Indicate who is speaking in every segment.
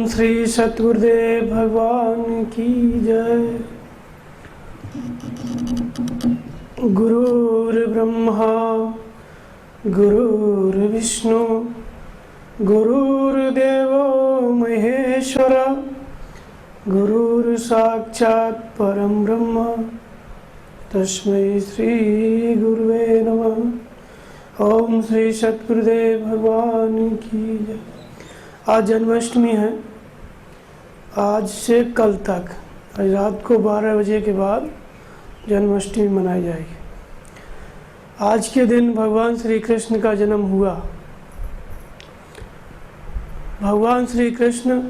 Speaker 1: श्री सतगुरुदेव भगवान की जय। गुरुर्ब्रह्मा गुरुर्विष्णु गुरुर्देवो महेश्वर गुरुर्साक्षात् परम ब्रह्म तस्मै श्री गुरुवे नमः। ओम श्री सतगुरुदेव भगवान की जय। आज जन्माष्टमी है। आज से कल तक आज रात को 12 बजे के बाद जन्माष्टमी मनाई जाएगी। आज के दिन भगवान श्री कृष्ण का जन्म हुआ। भगवान श्री कृष्ण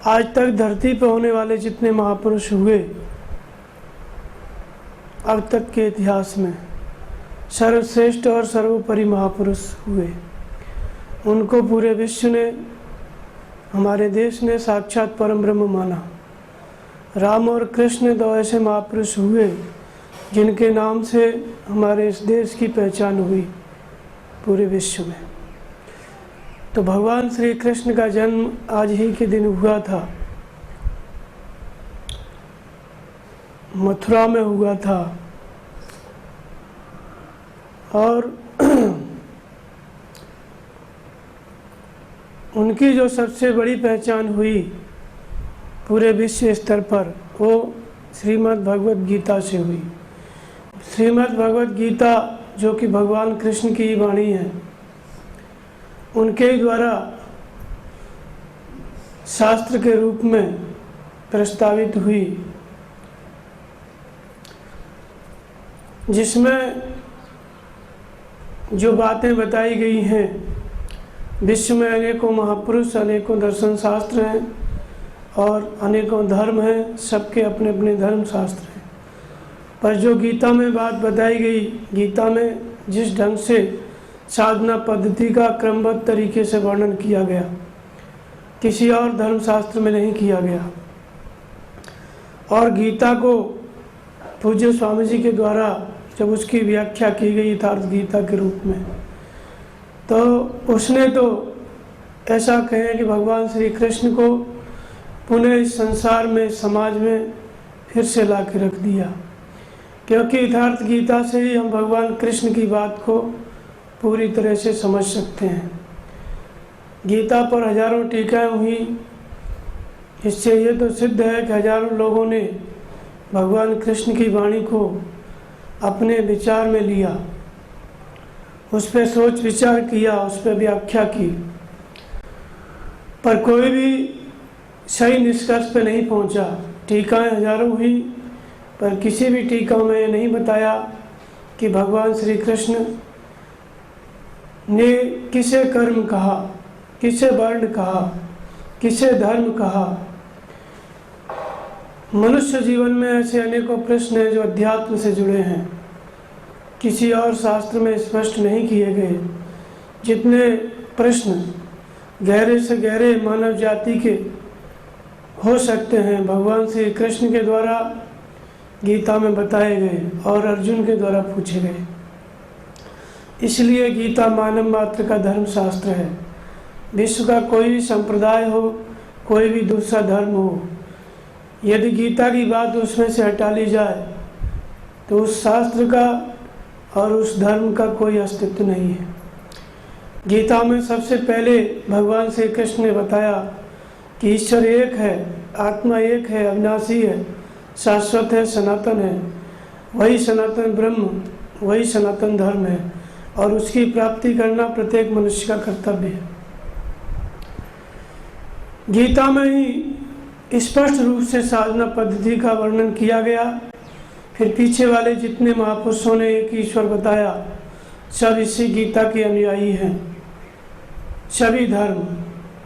Speaker 1: आज तक धरती पर होने वाले जितने महापुरुष हुए अब तक के इतिहास में सर्वश्रेष्ठ और सर्वोपरि महापुरुष हुए। उनको पूरे विश्व ने, हमारे देश ने साक्षात परम ब्रह्म माना। राम और कृष्ण दो ऐसे महापुरुष हुए जिनके नाम से हमारे इस देश की पहचान हुई पूरे विश्व में। तो भगवान श्री कृष्ण का जन्म आज ही के दिन हुआ था। मथुरा में हुआ था और उनकी जो सबसे बड़ी पहचान हुई पूरे विश्व स्तर पर वो श्रीमद् भगवद गीता से हुई। श्रीमद् भगवद गीता जो कि भगवान कृष्ण की वाणी है, उनके द्वारा शास्त्र के रूप में प्रस्तावित हुई, जिसमें जो बातें बताई गई हैं। विश्व में अनेकों महापुरुष, अनेकों दर्शन शास्त्र हैं और अनेकों धर्म हैं, सबके अपने अपने धर्म शास्त्र हैं। पर जो गीता में बात बताई गई, गीता में जिस ढंग से साधना पद्धति का क्रमबद्ध तरीके से वर्णन किया गया, किसी और धर्म शास्त्र में नहीं किया गया। और गीता को पूज्य स्वामी जी के द्वारा जब उसकी व्याख्या की गई यथार्थ गीता के रूप में, तो उसने तो ऐसा कहे कि भगवान श्री कृष्ण को पुनः इस संसार में, समाज में फिर से ला के रख दिया। क्योंकि यथार्थ गीता से ही हम भगवान कृष्ण की बात को पूरी तरह से समझ सकते हैं। गीता पर हजारों टीकाएं हुई। इससे ये तो सिद्ध है कि हजारों लोगों ने भगवान कृष्ण की वाणी को अपने विचार में लिया, उस पर सोच विचार किया, उस पर व्याख्या की, पर कोई भी सही निष्कर्ष पे नहीं पहुंचा। टीकाएं हजारों हुई, पर किसी भी टीका में ये नहीं बताया कि भगवान श्री कृष्ण ने किसे कर्म कहा, किसे वर्ण कहा, किसे धर्म कहा। मनुष्य जीवन में ऐसे अनेकों प्रश्न हैं जो अध्यात्म से जुड़े हैं, किसी और शास्त्र में स्पष्ट नहीं किए गए। जितने प्रश्न गहरे से गहरे मानव जाति के हो सकते हैं, भगवान श्री कृष्ण के द्वारा गीता में बताए गए और अर्जुन के द्वारा पूछे गए। इसलिए गीता मानव मात्र का धर्म शास्त्र है। विश्व का कोई भी संप्रदाय हो, कोई भी दूसरा धर्म हो, यदि गीता की बात उसमें से हटा ली जाए तो उस शास्त्र का और उस धर्म का कोई अस्तित्व नहीं है। गीता में सबसे पहले भगवान श्री कृष्ण ने बताया कि ईश्वर एक है, आत्मा एक है, अविनाशी है, शाश्वत है, सनातन है। वही सनातन ब्रह्म, वही सनातन धर्म है और उसकी प्राप्ति करना प्रत्येक मनुष्य का कर्तव्य है। गीता में ही स्पष्ट रूप से साधना पद्धति का वर्णन किया गया। फिर पीछे वाले जितने महापुरुषों ने एक ईश्वर बताया, सब इसी गीता के अनुयायी हैं। सभी धर्म,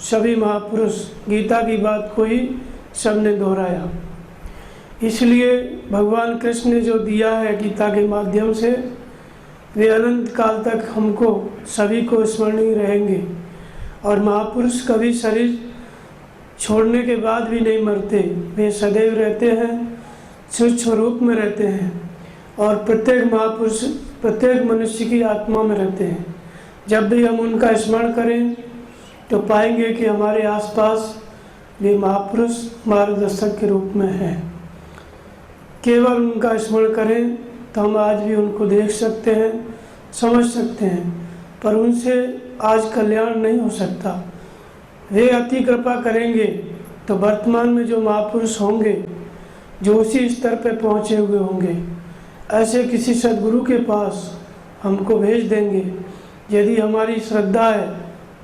Speaker 1: सभी महापुरुष गीता की बात को ही सबने दोहराया। इसलिए भगवान कृष्ण ने जो दिया है गीता के माध्यम से, वे अनंत काल तक हमको सभी को स्मरणीय रहेंगे। और महापुरुष कभी शरीर छोड़ने के बाद भी नहीं मरते, वे सदैव रहते हैं, सूक्ष्म रूप में रहते हैं और प्रत्येक महापुरुष प्रत्येक मनुष्य की आत्मा में रहते हैं। जब भी हम उनका स्मरण करें तो पाएंगे कि हमारे आसपास वे महापुरुष मार्गदर्शक के रूप में हैं। केवल उनका स्मरण करें तो हम आज भी उनको देख सकते हैं, समझ सकते हैं, पर उनसे आज कल्याण नहीं हो सकता। वे अति कृपा करेंगे तो वर्तमान में जो महापुरुष होंगे, जो उसी स्तर पर पहुँचे हुए होंगे, ऐसे किसी सद्गुरु के पास हमको भेज देंगे। यदि हमारी श्रद्धा है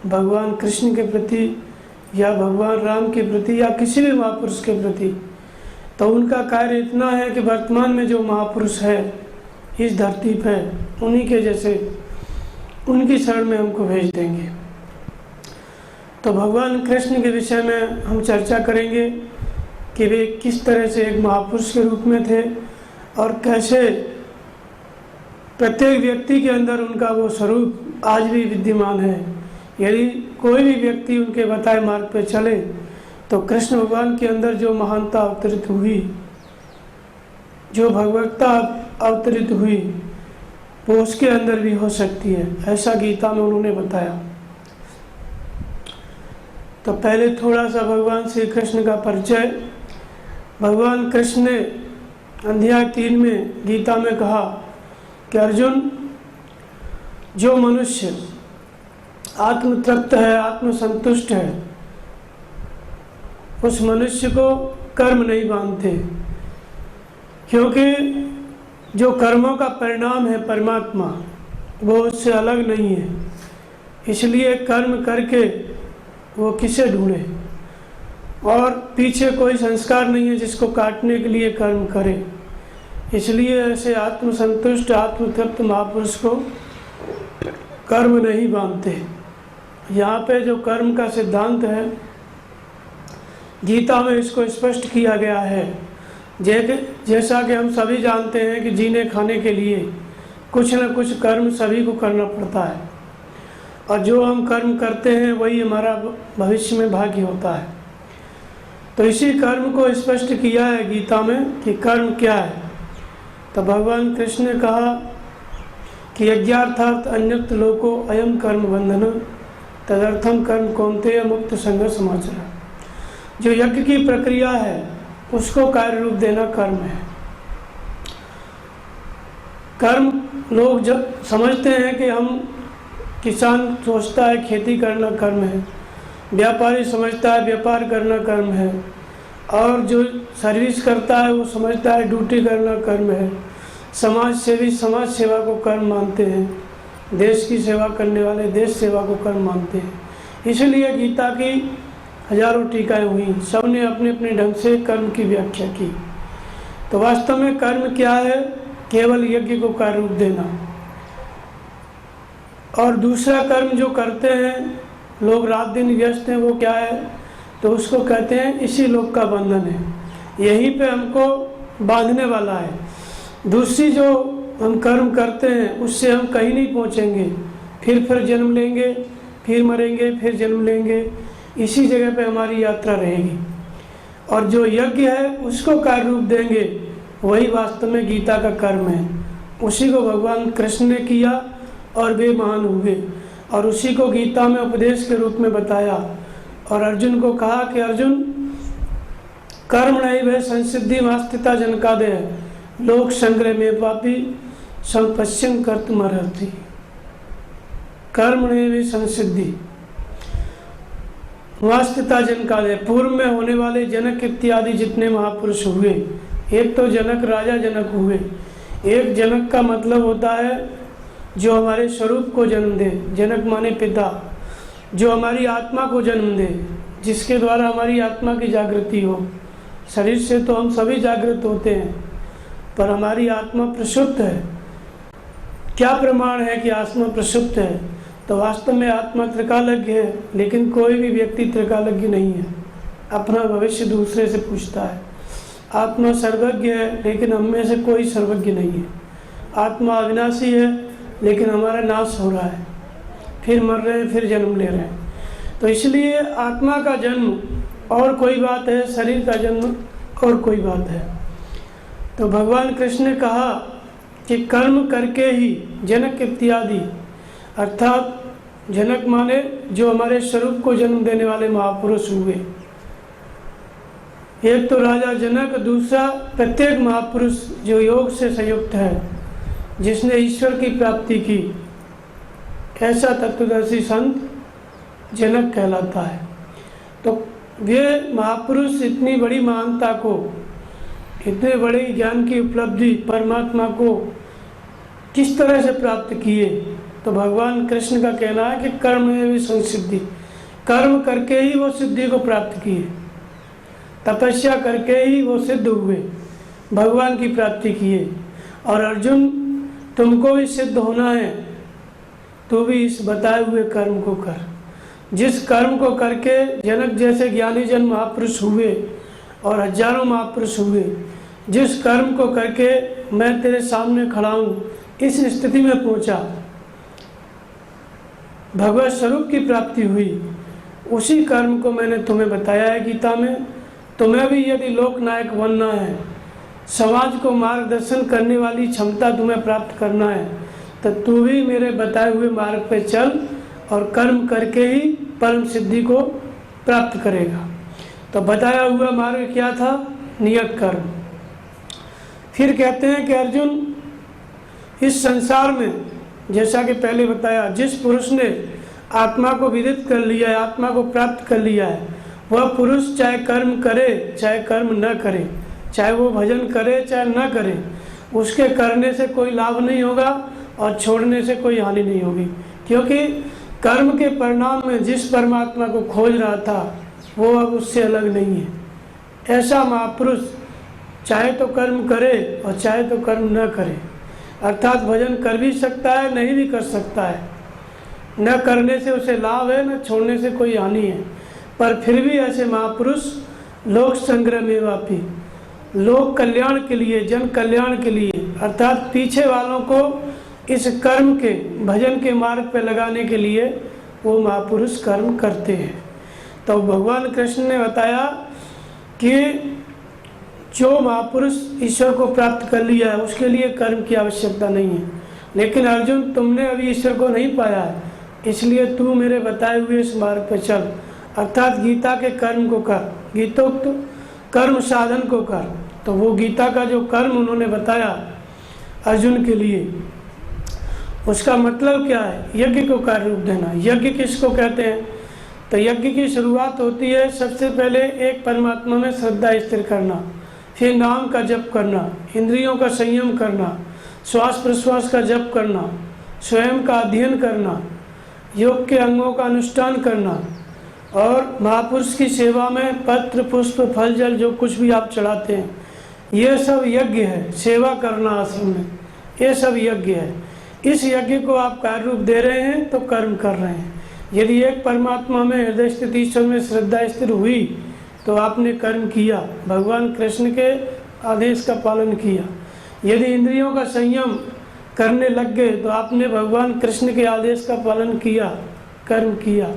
Speaker 1: भगवान कृष्ण के प्रति या भगवान राम के प्रति या किसी भी महापुरुष के प्रति, तो उनका कार्य इतना है कि वर्तमान में जो महापुरुष है इस धरती पर, उन्हीं के जैसे उनकी शरण में हमको भेज देंगे। तो भगवान कृष्ण के विषय में हम चर्चा करेंगे कि वे किस तरह से एक महापुरुष के रूप में थे और कैसे प्रत्येक व्यक्ति के अंदर उनका वो स्वरूप आज भी विद्यमान है। यदि कोई भी व्यक्ति उनके बताए मार्ग पर चले तो कृष्ण भगवान के अंदर जो महानता अवतरित हुई, जो भगवत्ता अवतरित हुई, वो उसके अंदर भी हो सकती है, ऐसा गीता में उन्होंने बताया। तो पहले थोड़ा सा भगवान श्री कृष्ण का परिचय। भगवान कृष्ण ने अध्याय 3 में गीता में कहा कि अर्जुन, जो मनुष्य आत्मतृप्त है, आत्मसंतुष्ट है, उस मनुष्य को कर्म नहीं बांधते, क्योंकि जो कर्मों का परिणाम है परमात्मा, वो उससे अलग नहीं है। इसलिए कर्म करके वो किसे ढूंढे, और पीछे कोई संस्कार नहीं है जिसको काटने के लिए कर्म करे। इसलिए ऐसे आत्मसंतुष्ट आत्मतृप्त महापुरुष को कर्म नहीं बांधते। यहाँ पे जो कर्म का सिद्धांत है, गीता में इसको स्पष्ट किया गया है। जैसा कि हम सभी जानते हैं कि जीने खाने के लिए कुछ न कुछ कर्म सभी को करना पड़ता है, और जो हम कर्म करते हैं वही हमारा भविष्य में भाग्य होता है। तो इसी कर्म को स्पष्ट किया है गीता में कि कर्म क्या है। तो भगवान कृष्ण ने कहा कि यज्ञार्थात् अन्यत्र लोको अयम कर्म बंधन तदर्थम कर्म कौन्तेय मुक्त संघ समाचर। जो यज्ञ की प्रक्रिया है उसको कार्य रूप देना कर्म है। कर्म लोग जब समझते हैं कि हम, किसान सोचता है खेती करना कर्म है, व्यापारी समझता है व्यापार करना कर्म है, और जो सर्विस करता है वो समझता है ड्यूटी करना कर्म है, समाज सेवी समाज सेवा को कर्म मानते हैं, देश की सेवा करने वाले देश सेवा को कर्म मानते हैं। इसलिए गीता की हजारों टीकाएं हुई, सब ने अपने अपने ढंग से कर्म की व्याख्या की। तो वास्तव में कर्म क्या है? केवल यज्ञ को कार्य रूप देना। और दूसरा कर्म जो करते हैं लोग, रात दिन व्यस्त हैं, वो क्या है? तो उसको कहते हैं इसी लोक का बंधन है, यहीं पे हमको बांधने वाला है। दूसरी जो हम कर्म करते हैं उससे हम कहीं नहीं पहुंचेंगे, फिर जन्म लेंगे, फिर मरेंगे, फिर जन्म लेंगे, इसी जगह पे हमारी यात्रा रहेगी। और जो यज्ञ है उसको कार्य रूप देंगे, वही वास्तव में गीता का कर्म है। उसी को भगवान कृष्ण ने किया और वे महान हुए, और उसी को गीता में उपदेश के रूप में बताया। और अर्जुन को कहा कि अर्जुन, कर्म नहीं वे संसिद्धि मास्तिता जनकादय लोक संग्रह में पापी संपश्यन कर्तुमर्हति। कर्म नहीं वे संसिद्धि वास्तिता जनकादय, पूर्व में होने वाले जनक इत्यादि जितने महापुरुष हुए, एक तो जनक राजा जनक हुए। एक जनक का मतलब होता है जो हमारे स्वरूप को जन्म दे, जनक माने पिता, जो हमारी आत्मा को जन्म दे, जिसके द्वारा हमारी आत्मा की जागृति हो। शरीर से तो हम सभी जागृत होते हैं, पर हमारी आत्मा प्रसुप्त है। क्या प्रमाण है कि आत्मा प्रसुप्त है? तो वास्तव में आत्मा त्रिकालज्ञ है, लेकिन कोई भी व्यक्ति त्रिकालज्ञ नहीं है, अपना भविष्य दूसरे से पूछता है। आत्मा सर्वज्ञ है, लेकिन हम में से कोई सर्वज्ञ नहीं है। आत्मा अविनाशी है, लेकिन हमारा नाश हो रहा है, फिर मर रहे हैं, फिर जन्म ले रहे हैं। तो इसलिए आत्मा का जन्म और कोई बात है, शरीर का जन्म और कोई बात है। तो भगवान कृष्ण ने कहा कि कर्म करके ही जनक इत्यादि, अर्थात जनक माने जो हमारे स्वरूप को जन्म देने वाले महापुरुष हुए। एक तो राजा जनक, दूसरा प्रत्येक महापुरुष जो योग से संयुक्त है, जिसने ईश्वर की प्राप्ति की, ऐसा तत्वदर्शी संत जनक कहलाता है। तो वे महापुरुष इतनी बड़ी महानता को, इतने बड़े ज्ञान की उपलब्धि परमात्मा को किस तरह से प्राप्त किए? तो भगवान कृष्ण का कहना है कि कर्म में भी संसिद्धि, कर्म करके ही वो सिद्धि को प्राप्त किए, तपस्या करके ही वो सिद्ध हुए, भगवान की प्राप्ति किए। और अर्जुन, तुमको भी सिद्ध होना है, तो भी इस बताए हुए कर्म को कर। जिस कर्म को करके जनक जैसे ज्ञानी जन महापुरुष हुए और हजारों महापुरुष हुए, जिस कर्म को करके मैं तेरे सामने खड़ा हूँ, इस स्थिति में पहुँचा, भगवत स्वरूप की प्राप्ति हुई, उसी कर्म को मैंने तुम्हें बताया है गीता में। तुम्हें भी यदि लोकनायक बनना है, समाज को मार्गदर्शन करने वाली क्षमता तुम्हें प्राप्त करना है, तो तू भी मेरे बताए हुए मार्ग पे चल और कर्म करके ही परम सिद्धि को प्राप्त करेगा। तो बताया हुआ मार्ग क्या था? नियत कर्म। फिर कहते हैं कि अर्जुन, इस संसार में जैसा कि पहले बताया, जिस पुरुष ने आत्मा को विदित कर लिया है, आत्मा को प्राप्त कर लिया है, वह पुरुष चाहे कर्म करे चाहे कर्म न करे, चाहे वो भजन करे चाहे न करे, उसके करने से कोई लाभ नहीं होगा और छोड़ने से कोई हानि नहीं होगी। क्योंकि कर्म के परिणाम में जिस परमात्मा को खोज रहा था, वो अब उससे अलग नहीं है। ऐसा महापुरुष चाहे तो कर्म करे और चाहे तो कर्म न करे, अर्थात भजन कर भी सकता है, नहीं भी कर सकता है। न करने से उसे लाभ है, न छोड़ने से कोई हानि है। पर फिर भी ऐसे महापुरुष लोक संग्रह में वापी, लोक कल्याण के लिए, जन कल्याण के लिए, अर्थात पीछे वालों को इस कर्म के, भजन के मार्ग पर लगाने के लिए वो महापुरुष कर्म करते हैं। तो भगवान कृष्ण ने बताया कि जो महापुरुष ईश्वर को प्राप्त कर लिया है, उसके लिए कर्म की आवश्यकता नहीं है। लेकिन अर्जुन, तुमने अभी ईश्वर को नहीं पाया है, इसलिए तू मेरे बताए हुए इस मार्ग पर चल, अर्थात गीता के कर्म को कर, गीतोक्त कर्म साधन को कर। तो वो गीता का जो कर्म उन्होंने बताया अर्जुन के लिए, उसका मतलब क्या है? यज्ञ को कार्य रूप देना। यज्ञ किसको कहते हैं? तो यज्ञ की शुरुआत होती है सबसे पहले एक परमात्मा में श्रद्धा स्थिर करना, फिर नाम का जप करना, इंद्रियों का संयम करना, श्वास प्रश्वास का जप करना, स्वयं का अध्ययन करना, योग के अंगों का अनुष्ठान करना, और महापुरुष की सेवा में पत्र पुष्प फल जल जो कुछ भी आप चढ़ाते हैं, ये सब यज्ञ है। सेवा करना आश्रम में, ये सब यज्ञ है। इस यज्ञ को आप कार्य रूप दे रहे हैं तो कर्म कर रहे हैं। यदि एक परमात्मा में हृदय स्थित ईश्वर में श्रद्धा स्थिर हुई तो आपने कर्म किया, भगवान कृष्ण के आदेश का पालन किया। यदि इंद्रियों का संयम करने लग गए तो आपने भगवान कृष्ण के आदेश का पालन किया, कर्म किया।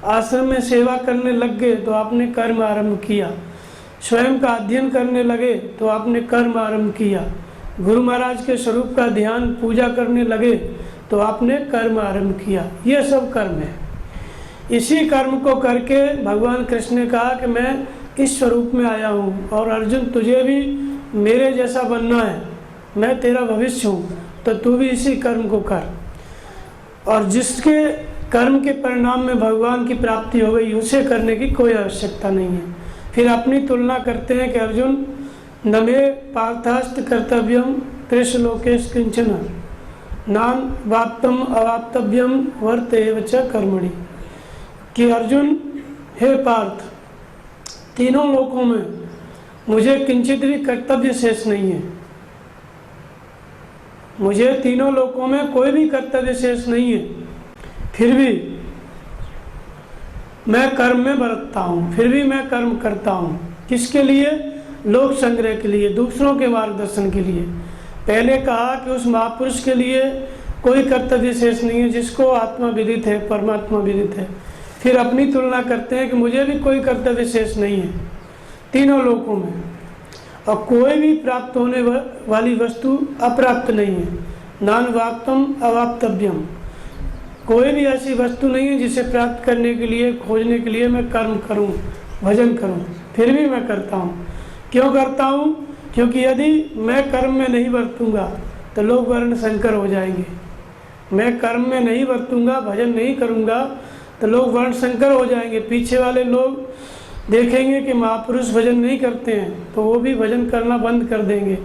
Speaker 1: आश्रम में सेवा करने लग गए तो आपने कर्म आरंभ किया। स्वयं का अध्ययन करने लगे तो आपने कर्म आरंभ किया। गुरु महाराज के स्वरूप का ध्यान पूजा करने लगे तो आपने कर्म आरंभ किया। ये सब कर्म है। इसी कर्म को करके भगवान कृष्ण ने कहा कि मैं इस स्वरूप में आया हूँ और अर्जुन तुझे भी मेरे जैसा बनना है, मैं तेरा भविष्य हूँ, तो तू भी इसी कर्म को कर। और जिसके कर्म के परिणाम में भगवान की प्राप्ति हो गई, उसे करने की कोई आवश्यकता नहीं है। फिर अपनी तुलना करते हैं कि अर्जुन, न मे पार्थास्त कर्तव्यम कृष्ण लोकेश किंचन नान वाप्तम अवाप्तव्यम वर्तेव च कर्मणि। कि अर्जुन, हे पार्थ, तीनों लोकों में मुझे किंचित भी कर्तव्य शेष नहीं है। मुझे तीनों लोकों में कोई भी कर्तव्य शेष नहीं है, फिर भी मैं कर्म में बरतता हूँ, फिर भी मैं कर्म करता हूँ। किसके लिए? लोक संग्रह के लिए, दूसरों के मार्गदर्शन के लिए। पहले कहा कि उस महापुरुष के लिए कोई कर्तव्य शेष नहीं है जिसको आत्मा विदित है, परमात्मा विदित है। फिर अपनी तुलना करते हैं कि मुझे भी कोई कर्तव्य शेष नहीं है तीनों लोकों में, और कोई भी प्राप्त होने वाली वस्तु अप्राप्त नहीं है। नान वाप्तम अवाप्तव्यम, कोई भी ऐसी वस्तु नहीं है जिसे प्राप्त करने के लिए, खोजने के लिए मैं कर्म करूं, भजन करूं, फिर भी मैं करता हूं। क्यों करता हूं? क्योंकि यदि मैं कर्म में नहीं बरतूंगा तो लोग वर्ण संकर हो जाएंगे। मैं कर्म में नहीं बरतूंगा, भजन नहीं करूंगा तो लोग वर्ण संकर हो जाएंगे। पीछे वाले लोग देखेंगे कि महापुरुष भजन नहीं करते हैं तो वो भी भजन करना बंद कर देंगे,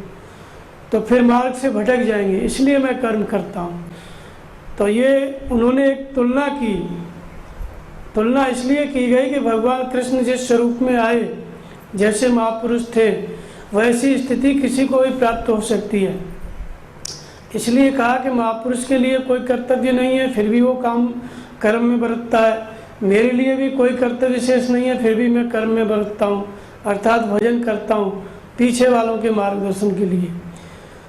Speaker 1: तो फिर मार्ग से भटक जाएंगे। इसलिए मैं कर्म करता हूँ। तो ये उन्होंने एक तुलना की। तुलना इसलिए की गई कि भगवान कृष्ण जिस स्वरूप में आए, जैसे महापुरुष थे, वैसी स्थिति किसी को भी प्राप्त हो सकती है। इसलिए कहा कि महापुरुष के लिए कोई कर्तव्य नहीं है, फिर भी वो काम कर्म में बरतता है। मेरे लिए भी कोई कर्तव्य विशेष नहीं है, फिर भी मैं कर्म में बरतता हूँ, अर्थात भजन करता हूँ पीछे वालों के मार्गदर्शन के लिए।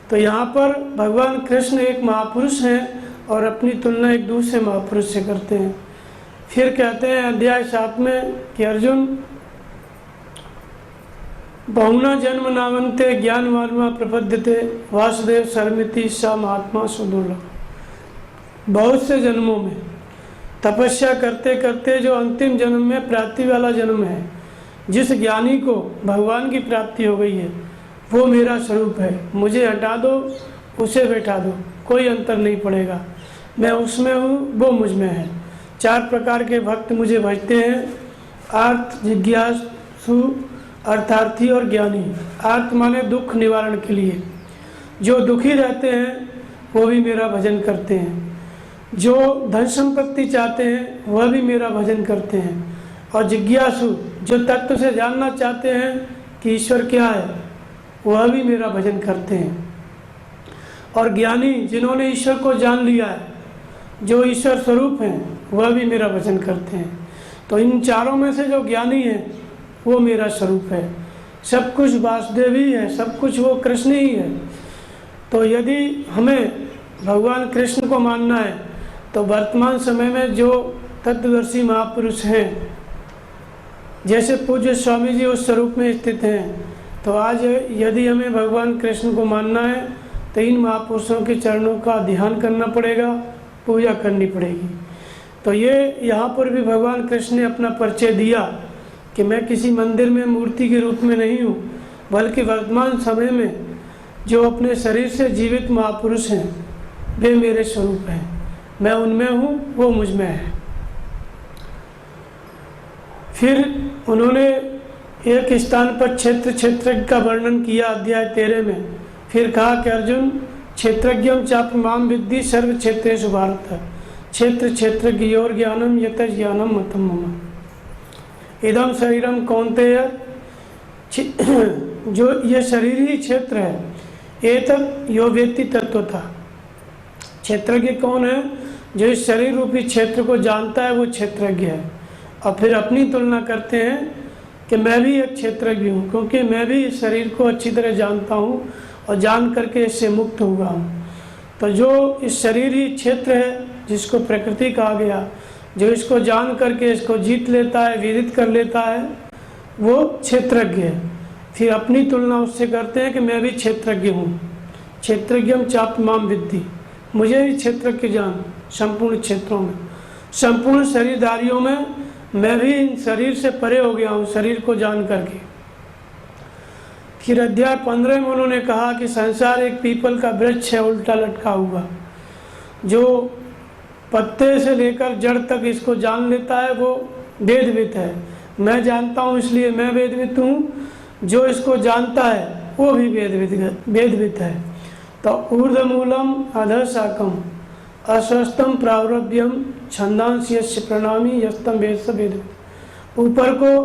Speaker 1: तो यहाँ पर भगवान कृष्ण एक महापुरुष हैं और अपनी तुलना एक दूसरे महापुरुष से करते हैं। फिर कहते हैं अध्याय 7 में कि अर्जुन, बहुना जन्म नावंते ज्ञानवानमा प्रपद्यते वासुदेव सर्वमिति सा महात्मा सुदुर्लभ। बहुत से जन्मों में तपस्या करते करते जो अंतिम जन्म में प्राप्ति वाला जन्म है, जिस ज्ञानी को भगवान की प्राप्ति हो गई है, वो मेरा स्वरूप है। मुझे हटा दो, उसे बैठा दो, कोई अंतर नहीं पड़ेगा। मैं उसमें हूँ, वो मुझ में है। 4 प्रकार के भक्त मुझे भजते हैं, आर्त, जिज्ञासु, अर्थार्थी और ज्ञानी। आर्त माने दुख निवारण के लिए। जो दुखी रहते हैं वो भी मेरा भजन करते हैं। जो धन संपत्ति चाहते हैं वह भी मेरा भजन करते हैं। और जिज्ञासु, जो तत्व से जानना चाहते हैं कि ईश्वर क्या है, वह भी मेरा भजन करते हैं। और ज्ञानी, जिन्होंने ईश्वर को जान लिया है, जो ईश्वर स्वरूप हैं, वह भी मेरा भजन करते हैं। तो इन चारों में से जो ज्ञानी है वो मेरा स्वरूप है। सब कुछ वासुदेव ही है, सब कुछ वो कृष्ण ही है। तो यदि हमें भगवान कृष्ण को मानना है तो वर्तमान समय में जो तत्वदर्शी महापुरुष हैं, जैसे पूज्य स्वामी जी उस स्वरूप में स्थित हैं, तो आज यदि हमें भगवान कृष्ण को मानना है तो इन महापुरुषों के चरणों का ध्यान करना पड़ेगा, पूजा करनी पड़ेगी। तो ये यहाँ पर भी भगवान कृष्ण ने अपना परिचय दिया कि मैं किसी मंदिर में मूर्ति के रूप में नहीं हूँ, बल्कि वर्तमान समय में जो अपने शरीर से जीवित महापुरुष हैं वे मेरे स्वरूप हैं। मैं उनमें हूँ, वो मुझ में है। फिर उन्होंने एक स्थान पर क्षेत्रज्ञ का वर्णन किया अध्याय 13 में। फिर कहा कि अर्जुन, क्षेत्रज्ञम चापि माम विद्धि सर्व क्षेत्रेषु भारत। क्षेत्रज्ञयोर ज्ञानम यत ज्ञानम मतम मम। इदम शरीरम कौन्तेय, जो ये शरीर ही क्षेत्र है। एतत् यो वेत्ति तत्वतः। क्षेत्रज्ञ कौन है? जो इस शरीर रूपी क्षेत्र को जानता है, वो क्षेत्रज्ञ है। और फिर अपनी तुलना करते हैं कि मैं भी एक क्षेत्रज्ञ हूँ, क्योंकि मैं भी इस शरीर को अच्छी तरह जानता हूँ और जान करके इससे मुक्त हुआ हूँ। तो जो इस शरीर ही क्षेत्र है, जिसको प्रकृति कहा गया, जो इसको जान करके इसको जीत लेता है, विदित कर लेता है, वो क्षेत्रज्ञ है। फिर अपनी तुलना उससे करते हैं कि मैं भी क्षेत्रज्ञ हूँ। क्षेत्रज्ञम चापि माम विद्धि, मुझे भी क्षेत्रज्ञ जान। संपूर्ण क्षेत्रों में, संपूर्ण शरीरधारियों में मैं भी इन शरीर से परे हो गया हूँ, शरीर को जान करके। फिर अध्याय 15 में उन्होंने कहा कि संसार एक पीपल का वृक्ष है, उल्टा लटका हुआ। जो पत्ते से लेकर जड़ तक इसको जान लेता है वो वेदवित है। मैं जानता हूँ इसलिए मैं वेदवित हूँ, जो इसको जानता है वो भी वेदवित है। तो ऊर्ध्वमूलम अधः शाखम अस्वस्थम प्रावरभ्यम छंदांश यस्य प्रणामी यस्तम वेद स वेद। ऊपर को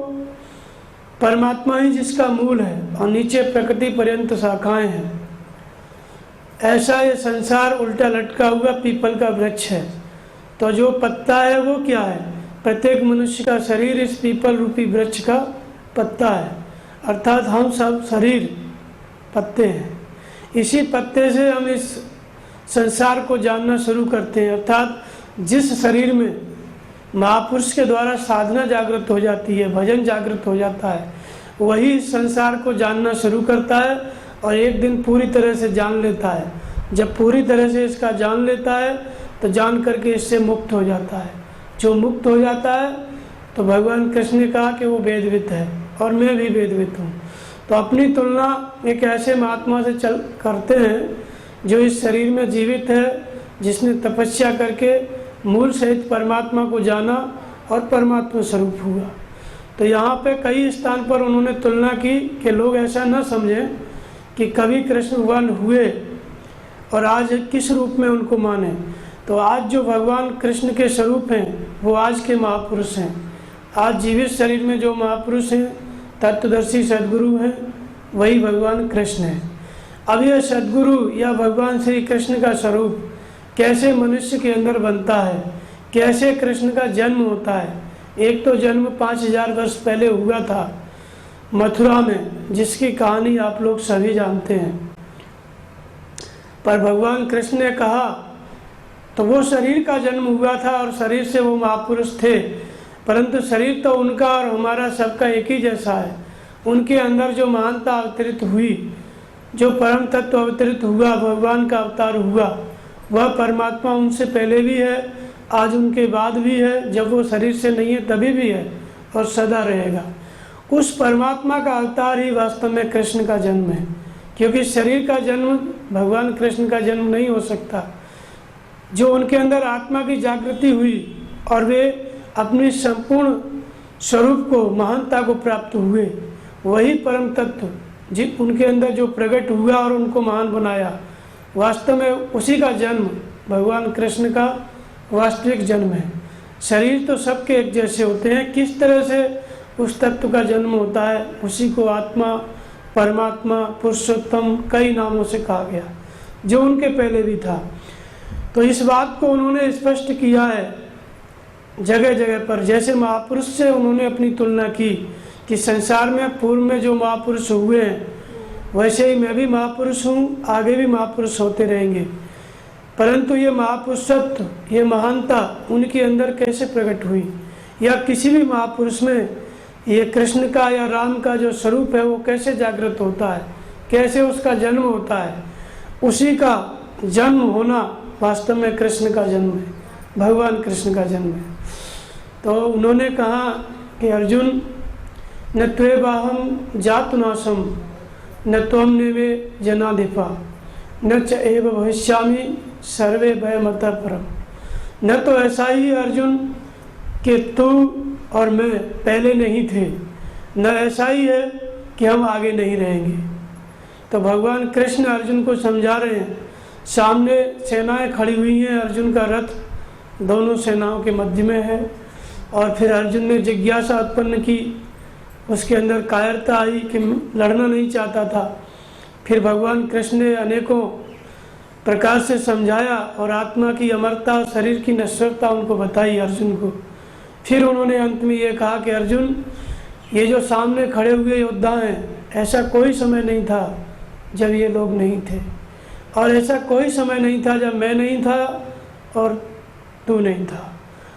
Speaker 1: परमात्मा ही जिसका मूल है और नीचे प्रकृति पर्यंत शाखाएं हैं, ऐसा ये संसार उल्टा लटका हुआ पीपल का वृक्ष है। तो जो पत्ता है वो क्या है? प्रत्येक मनुष्य का शरीर इस पीपल रूपी वृक्ष का पत्ता है, अर्थात हम सब शरीर पत्ते हैं। इसी पत्ते से हम इस संसार को जानना शुरू करते हैं, अर्थात जिस शरीर में महापुरुष के द्वारा साधना जागृत हो जाती है, भजन जागृत हो जाता है, वही संसार को जानना शुरू करता है और एक दिन पूरी तरह से जान लेता है। जब पूरी तरह से इसका जान लेता है तो जान करके इससे मुक्त हो जाता है। जो मुक्त हो जाता है तो भगवान कृष्ण ने कहा कि वो वेदवित है और मैं भी वेदवित हूँ। तो अपनी तुलना एक ऐसे महात्मा से करते हैं जो इस शरीर में जीवित है, जिसने तपस्या करके मूल सहित परमात्मा को जाना और परमात्मा स्वरूप हुआ। तो यहाँ पे कई स्थान पर उन्होंने तुलना की कि लोग ऐसा न समझें कि कभी कृष्ण भगवान हुए और आज किस रूप में उनको माने। तो आज जो भगवान कृष्ण के स्वरूप हैं वो आज के महापुरुष हैं। आज जीवित शरीर में जो महापुरुष हैं, तत्वदर्शी सद्गुरु हैं, वही भगवान कृष्ण हैं। अब यह सद्गुरु या भगवान श्री कृष्ण का स्वरूप कैसे मनुष्य के अंदर बनता है, कैसे कृष्ण का जन्म होता है। एक तो जन्म 5000 वर्ष पहले हुआ था मथुरा में, जिसकी कहानी आप लोग सभी जानते हैं। पर भगवान कृष्ण ने कहा तो वो शरीर का जन्म हुआ था और शरीर से वो महापुरुष थे, परंतु शरीर तो उनका और हमारा सबका एक ही जैसा है। उनके अंदर जो महानता अवतरित हुई, जो परम तत्व अवतरित हुआ, भगवान का अवतार हुआ, वह परमात्मा उनसे पहले भी है, आज उनके बाद भी है, जब वो शरीर से नहीं है तभी भी है और सदा रहेगा। उस परमात्मा का अवतार ही वास्तव में कृष्ण का जन्म है, क्योंकि शरीर का जन्म भगवान कृष्ण का जन्म नहीं हो सकता। जो उनके अंदर आत्मा की जागृति हुई और वे अपनी संपूर्ण स्वरूप को, महानता को प्राप्त हुए, वही परम तत्व जिस उनके अंदर जो प्रकट हुआ और उनको महान बनाया, वास्तव में उसी का जन्म भगवान कृष्ण का वास्तविक जन्म है। शरीर तो सबके एक जैसे होते हैं, किस तरह से उस तत्व का जन्म होता है उसी को आत्मा, परमात्मा, पुरुषोत्तम कई नामों से कहा गया, जो उनके पहले भी था। तो इस बात को उन्होंने स्पष्ट किया है जगह जगह पर। जैसे महापुरुष से उन्होंने अपनी तुलना की कि संसार में पूर्व में जो महापुरुष हुए हैं वैसे ही मैं भी महापुरुष हूँ, आगे भी महापुरुष होते रहेंगे। परंतु ये महापुरुषत्व, ये महानता उनके अंदर कैसे प्रकट हुई, या किसी भी महापुरुष में ये कृष्ण का या राम का जो स्वरूप है वो कैसे जागृत होता है, कैसे उसका जन्म होता है। उसी का जन्म होना वास्तव में कृष्ण का जन्म है, भगवान कृष्ण का जन्म है। तो उन्होंने कहा कि अर्जुन, न त्वेवाहम जातुनाशम न त्वम निवे जनाधिपा न च एव भविष्यामि सर्वे भयमतः परम। न तो ऐसा ही अर्जुन कि तू और मैं पहले नहीं थे, न ऐसा ही है कि हम आगे नहीं रहेंगे। तो भगवान कृष्ण अर्जुन को समझा रहे हैं। सामने सेनाएं खड़ी हुई हैं, अर्जुन का रथ दोनों सेनाओं के मध्य में है। और फिर अर्जुन ने जिज्ञासा उत्पन्न की, उसके अंदर कायरता आई कि लड़ना नहीं चाहता था। फिर भगवान कृष्ण ने अनेकों प्रकार से समझाया और आत्मा की अमरता और शरीर की नश्वरता उनको बताई अर्जुन को। फिर उन्होंने अंत में ये कहा कि अर्जुन, ये जो सामने खड़े हुए योद्धा हैं, ऐसा कोई समय नहीं था जब ये लोग नहीं थे, और ऐसा कोई समय नहीं था जब मैं नहीं था और तू नहीं था,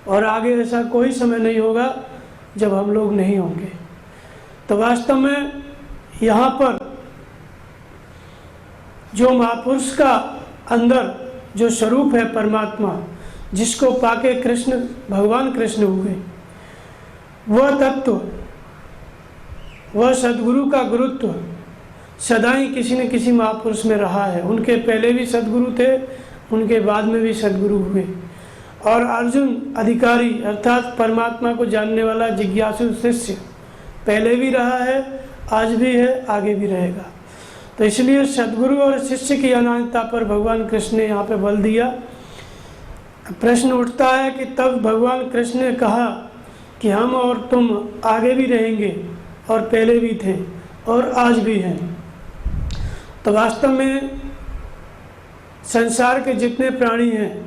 Speaker 1: और आगे ऐसा कोई समय नहीं होगा जब हम लोग नहीं होंगे। तो वास्तव में यहाँ पर जो महापुरुष का अंदर जो स्वरूप है परमात्मा, जिसको पाके कृष्ण भगवान कृष्ण हुए, वह तत्व, वह सद्गुरु का गुरुत्व सदा ही किसी न किसी महापुरुष में रहा है। उनके पहले भी सद्गुरु थे, उनके बाद में भी सद्गुरु हुए। और अर्जुन अधिकारी अर्थात परमात्मा को जानने वाला जिज्ञासु शिष्य पहले भी रहा है, आज भी है, आगे भी रहेगा। तो इसलिए सद्गुरु और शिष्य की अनादिता पर भगवान कृष्ण ने यहाँ पे बल दिया। प्रश्न उठता है कि तब भगवान कृष्ण ने कहा कि हम और तुम आगे भी रहेंगे और पहले भी थे और आज भी हैं। तो वास्तव में संसार के जितने प्राणी हैं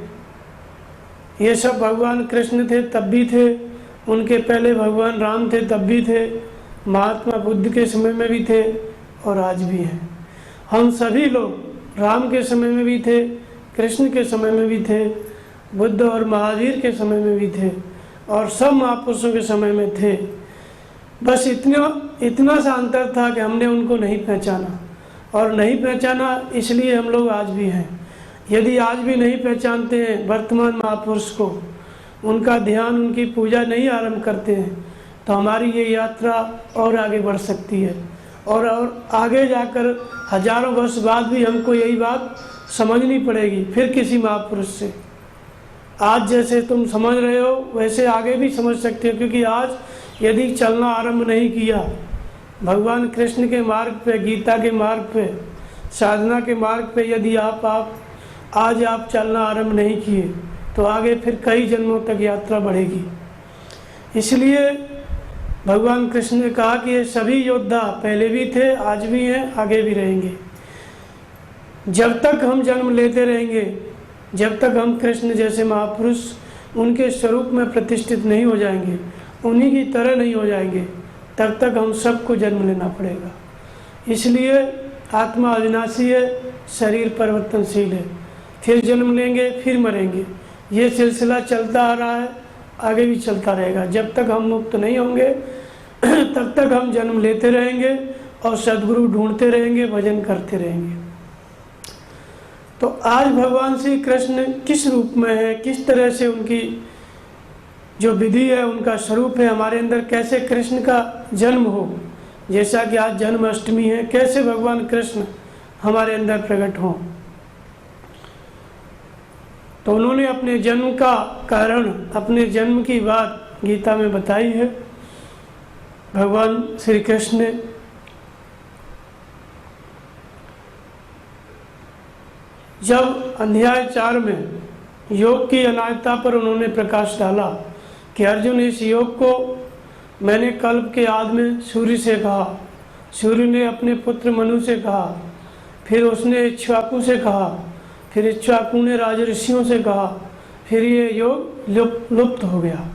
Speaker 1: ये सब भगवान कृष्ण थे तब भी थे, उनके पहले भगवान राम थे तब भी थे, महात्मा बुद्ध के समय में भी थे और आज भी हैं। हम सभी लोग राम के समय में भी थे, कृष्ण के समय में भी थे, बुद्ध और महावीर के समय में भी थे और सब महापुरुषों के समय में थे। बस इतना सा अंतर था कि हमने उनको नहीं पहचाना, और नहीं पहचाना इसलिए हम लोग आज भी हैं। यदि आज भी नहीं पहचानते हैं वर्तमान महापुरुष को, उनका ध्यान, उनकी पूजा नहीं आरंभ करते हैं, तो हमारी ये यात्रा और आगे बढ़ सकती है और आगे जाकर हजारों वर्ष बाद भी हमको यही बात समझनी पड़ेगी फिर किसी महापुरुष से। आज जैसे तुम समझ रहे हो वैसे आगे भी समझ सकते हो, क्योंकि आज यदि चलना आरंभ नहीं किया भगवान कृष्ण के मार्ग पे, गीता के मार्ग पे, साधना के मार्ग पे, यदि आज आप चलना आरंभ नहीं किए तो आगे फिर कई जन्मों तक यात्रा बढ़ेगी। इसलिए भगवान कृष्ण ने कहा कि ये सभी योद्धा पहले भी थे, आज भी हैं, आगे भी रहेंगे। जब तक हम जन्म लेते रहेंगे, जब तक हम कृष्ण जैसे महापुरुष उनके स्वरूप में प्रतिष्ठित नहीं हो जाएंगे, उन्हीं की तरह नहीं हो जाएंगे, तब तक हम सबको जन्म लेना पड़ेगा। इसलिए आत्मा अविनाशी है, शरीर परिवर्तनशील है, फिर जन्म लेंगे फिर मरेंगे। ये सिलसिला चलता आ रहा है, आगे भी चलता रहेगा। जब तक हम मुक्त नहीं होंगे तब तक हम जन्म लेते रहेंगे और सद्गुरु ढूंढते रहेंगे, भजन करते रहेंगे। तो आज भगवान श्री कृष्ण किस रूप में है, किस तरह से उनकी जो विधि है, उनका स्वरूप है, हमारे अंदर कैसे कृष्ण का जन्म हो, जैसा कि आज जन्माष्टमी है, कैसे भगवान कृष्ण हमारे अंदर प्रकट हों। तो उन्होंने अपने जन्म का कारण, अपने जन्म की बात गीता में बताई है भगवान श्री कृष्ण ने। जब अध्याय 4 में योग की अनायता पर उन्होंने प्रकाश डाला कि अर्जुन, इस योग को मैंने कल्प के आदि में सूर्य से कहा, सूर्य ने अपने पुत्र मनु से कहा, फिर उसने इक्ष्वाकु से कहा, फिर इक्ष्वाकु ने राजऋषियों से कहा, फिर ये योग लुप्त हो गया।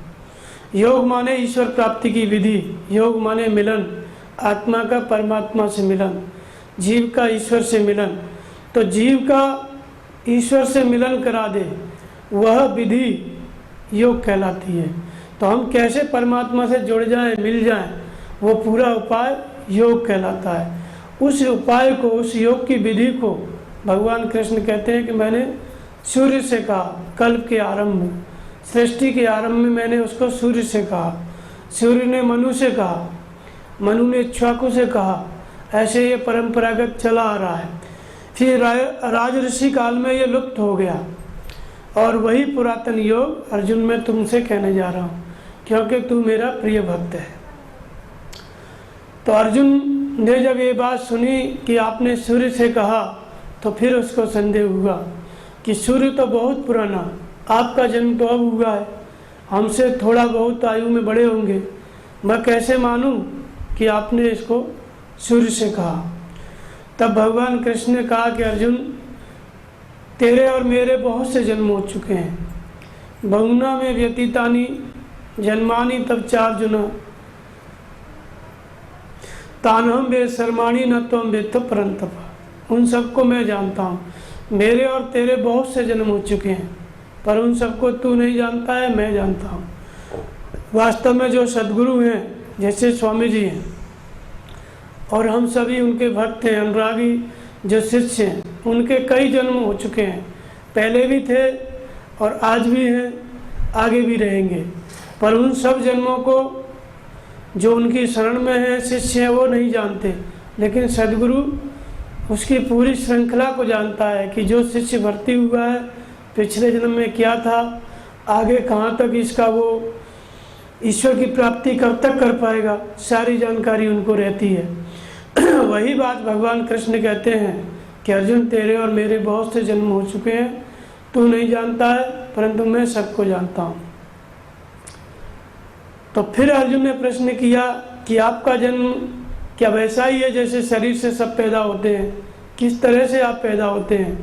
Speaker 1: योग माने ईश्वर प्राप्ति की विधि, योग माने मिलन, आत्मा का परमात्मा से मिलन, जीव का ईश्वर से मिलन। तो जीव का ईश्वर से मिलन करा दे वह विधि योग कहलाती है। तो हम कैसे परमात्मा से जुड़ जाएं, मिल जाएं, वो पूरा उपाय योग कहलाता है। उस उपाय को, उस योग की विधि को भगवान कृष्ण कहते हैं कि मैंने सूर्य से कहा। कल्प के आरंभ में, सृष्टि के आरंभ में मैंने उसको सूर्य से कहा, सूर्य ने मनु से कहा, मनु ने इक्ष्वाकु से कहा। ऐसे ये परंपरागत चला आ रहा है। फिर राजऋषि काल में ये लुप्त हो गया और वही पुरातन योग अर्जुन मैं तुमसे कहने जा रहा हूँ, क्योंकि तू मेरा प्रिय भक्त है। तो अर्जुन ने जब ये बात सुनी कि आपने सूर्य से कहा, तो फिर उसको संदेह हुआ कि सूर्य तो बहुत पुराना, आपका जन्म तो अब हुआ है, हमसे थोड़ा बहुत आयु में बड़े होंगे, मैं कैसे मानूं कि आपने इसको सूर्य से कहा। तब भगवान कृष्ण ने कहा कि अर्जुन, तेरे और मेरे बहुत से जन्म हो चुके हैं, बहुना में व्यतीतानि जन्मानि तब चार्जुन, तानहम वे शर्माणी न त्वं वेत्थ परंतप। उन सबको मैं जानता हूँ, मेरे और तेरे बहुत से जन्म हो चुके हैं, पर उन सबको तू नहीं जानता है, मैं जानता हूँ। वास्तव में जो सद्गुरु हैं, जैसे स्वामी जी हैं, और हम सभी उनके भक्त हैं, अनुरागी जो शिष्य हैं, उनके कई जन्म हो चुके हैं, पहले भी थे और आज भी हैं, आगे भी रहेंगे। पर उन सब जन्मों को जो उनकी शरण में है, शिष्य हैं, वो नहीं जानते, लेकिन सद्गुरु उसकी पूरी श्रृंखला को जानता है कि जो शिष्य भर्ती हुआ है पिछले जन्म में क्या था, आगे कहाँ तक इसका वो ईश्वर की प्राप्ति कब तक कर पाएगा, सारी जानकारी उनको रहती है। वही बात भगवान कृष्ण कहते हैं कि अर्जुन, तेरे और मेरे बहुत से जन्म हो चुके हैं, तू नहीं जानता है, परंतु मैं सबको जानता हूँ। तो फिर अर्जुन ने प्रश्न किया कि आपका जन्म क्या वैसा ही है जैसे शरीर से सब पैदा होते हैं, किस तरह से आप पैदा होते हैं?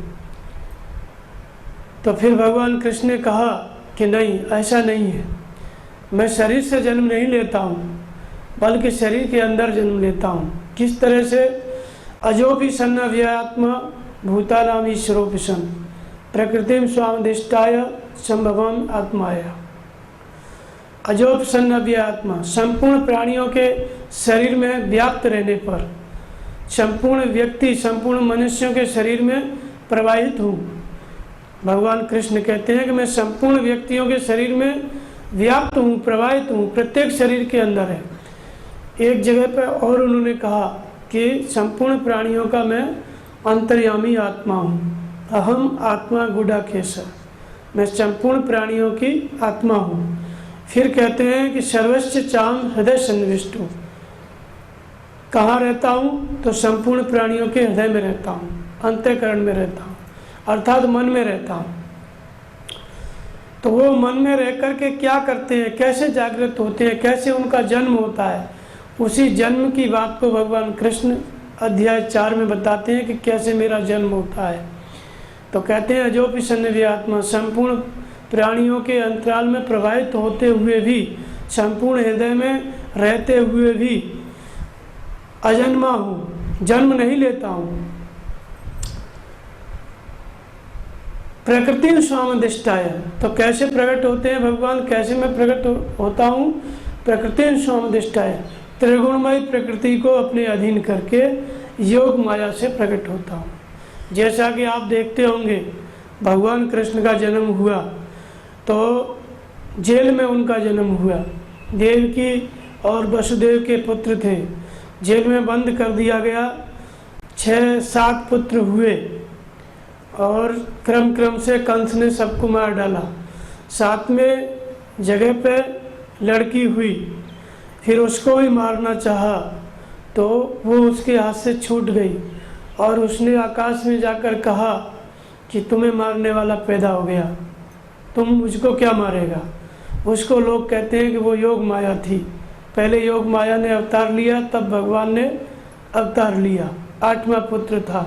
Speaker 1: तो फिर भगवान कृष्ण ने कहा कि नहीं, ऐसा नहीं है, मैं शरीर से जन्म नहीं लेता हूँ, बल्कि शरीर के अंदर जन्म लेता हूँ। किस तरह से? अजोपि सन्न व्ययात्मा भूतानाम ईश्वरोपि सन् प्रकृतिम स्वामधिष्ठाय संभवम आत्माया। अजोप सन्न व्ययात्मा, संपूर्ण प्राणियों के शरीर में व्याप्त रहने पर, संपूर्ण व्यक्ति, संपूर्ण मनुष्यों के शरीर में प्रवाहित हूँ, भगवान कृष्ण कहते हैं कि मैं संपूर्ण व्यक्तियों के शरीर में व्याप्त हूँ, प्रवाहित हूँ, प्रत्येक शरीर के अंदर है। एक जगह पर और उन्होंने कहा कि संपूर्ण प्राणियों का मैं अंतर्यामी आत्मा हूँ, अहम आत्मा गुडाकेश, मैं संपूर्ण प्राणियों की आत्मा हूँ। फिर कहते हैं कि सर्वस्व चाम हृदय सन्निविष्ट हूँ। कहाँ रहता हूँ? तो संपूर्ण प्राणियों के हृदय में रहता हूँ, अंतःकरण में रहता हूँ, अर्थात मन में रहता हूँ। तो वो मन में रह कर के क्या करते हैं, कैसे जागृत होते हैं, कैसे उनका जन्म होता है, उसी जन्म की बात को भगवान कृष्ण अध्याय 4 में बताते हैं कि कैसे मेरा जन्म होता है। तो कहते हैं जो भी सन्निधि आत्मा, संपूर्ण प्राणियों के अंतराल में प्रवाहित होते हुए भी, संपूर्ण हृदय में रहते हुए भी अजन्मा हूँ, जन्म नहीं लेता हूँ। प्रकृति स्वामदिष्टाय, तो कैसे प्रकट होते हैं भगवान, कैसे मैं प्रकट होता हूँ? प्रकृति स्वामदिष्टाय, त्रिगुणमय प्रकृति को अपने अधीन करके योग माया से प्रकट होता हूँ। जैसा कि आप देखते होंगे भगवान कृष्ण का जन्म हुआ तो जेल में उनका जन्म हुआ। देवकी और वसुदेव के पुत्र थे, जेल में बंद कर दिया गया। 6-7 पुत्र हुए और क्रम क्रम से कंस ने सबको मार डाला। 7वें जगह पे लड़की हुई, फिर उसको भी मारना चाहा तो वो उसके हाथ से छूट गई और उसने आकाश में जाकर कहा कि तुम्हें मारने वाला पैदा हो गया, तुम मुझको क्या मारेगा। उसको लोग कहते हैं कि वो योग माया थी। पहले योग माया ने अवतार लिया, तब भगवान ने अवतार लिया। 8वां पुत्र था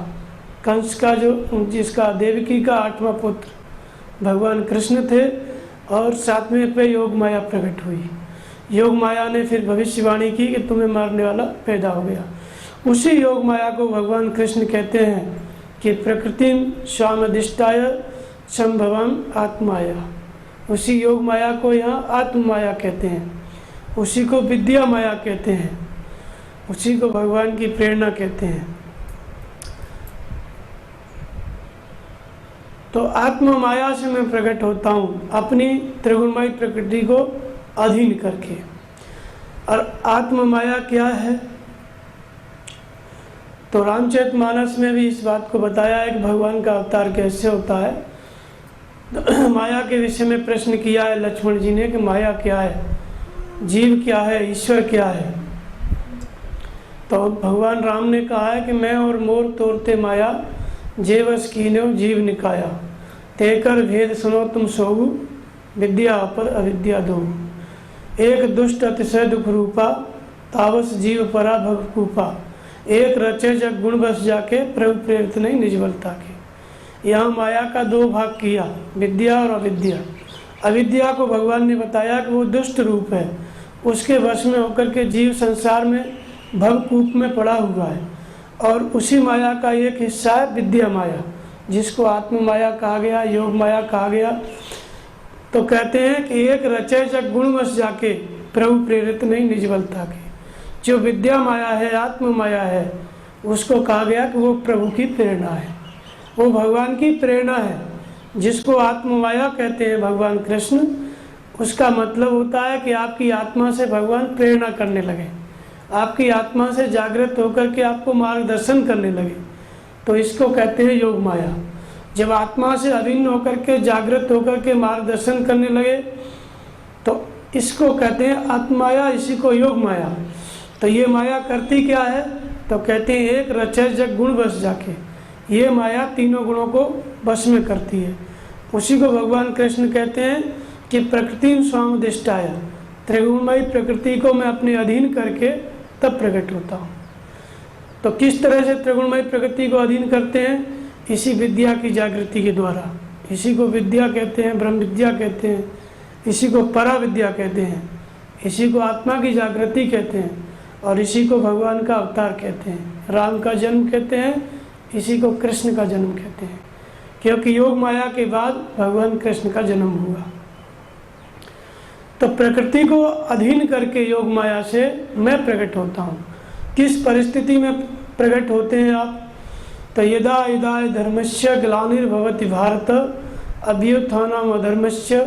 Speaker 1: कंस का, जो जिसका देवकी का 8वां पुत्र भगवान कृष्ण थे। और 7वें पे योग माया प्रकट हुई। योग माया ने फिर भविष्यवाणी की कि तुम्हें मारने वाला पैदा हो गया। उसी योग माया को भगवान कृष्ण कहते हैं कि प्रकृति स्वामदिष्टाय संभवम आत्माया। उसी योग माया को यहाँ आत्म माया कहते हैं, उसी को विद्या माया कहते हैं, उसी को भगवान की प्रेरणा कहते हैं। तो आत्म माया से मैं प्रकट होता हूँ, अपनी त्रिगुणमयी प्रकृति को अधीन करके। और आत्म माया क्या है? तो रामचरितमानस में भी इस बात को बताया है कि भगवान का अवतार कैसे होता है। तो माया के विषय में प्रश्न किया है लक्ष्मण जी ने कि माया क्या है, जीव क्या है, ईश्वर क्या है। तो भगवान राम ने कहा है कि मैं और मोर तोड़ते माया, जेवस कीन्यो जीव निकाया, तेकर भेद सुनो तुम सोहु, विद्या पर अविद्या दो। एक दुष्ट अतिशय दुख रूपा, तावस जीव परा भवकूपा, एक रचे जग गुण बस जाके, प्रभु प्रेरित नहीं निज बलता के। यहाँ माया का 2 भाग किया, विद्या और अविद्या। अविद्या को भगवान ने बताया कि वो दुष्ट रूप है, उसके वश में होकर के जीव संसार में भवकूप में पड़ा हुआ है। और उसी माया का एक हिस्सा है विद्या माया, जिसको आत्म माया कहा गया, योग माया कहा गया। तो कहते हैं कि एक रचे जग गुण बस जाके, प्रभु प्रेरित नहीं निज बलता के। जो विद्या माया है, आत्म माया है, उसको कहा गया कि वो प्रभु की प्रेरणा है, वो भगवान की प्रेरणा है। जिसको आत्म माया कहते हैं भगवान कृष्ण, उसका मतलब होता है कि आपकी आत्मा से भगवान प्रेरणा करने लगे, आपकी आत्मा से जागृत होकर के आपको मार्गदर्शन करने लगे। तो इसको कहते हैं योग माया। जब आत्मा से अभिन्न होकर के, जागृत होकर के मार्गदर्शन करने लगे तो इसको कहते हैं आत्माया, इसी को योग माया। तो ये माया करती क्या है? तो कहते हैं एक रचे जग गुण बस जाके, ये माया तीनों गुणों को बस में करती है। उसी को भगवान कृष्ण कहते हैं कि प्रकृति स्वामदिष्टाय, त्रिगुणमयी प्रकृति को मैं अपने अधीन करके तब प्रकट होता हूँ। तो किस तरह से त्रिगुणमयी प्रकृति को अधीन करते हैं? इसी विद्या की जागृति के द्वारा। इसी को विद्या कहते हैं, ब्रह्म विद्या कहते हैं, इसी को परा विद्या कहते हैं, इसी को आत्मा की जागृति कहते हैं, और इसी को भगवान का अवतार कहते हैं, राम का जन्म कहते हैं, इसी को कृष्ण का जन्म कहते हैं। क्योंकि योग माया के बाद भगवान कृष्ण का जन्म हुआ। तो प्रकृति को अधीन करके योग माया से मैं प्रकट होता हूँ। किस परिस्थिति में प्रकट होते हैं आप? तो यदा यदा धर्मस्य ग्लानिर्भवति भारत, अभ्युत्थानम अधर्मस्य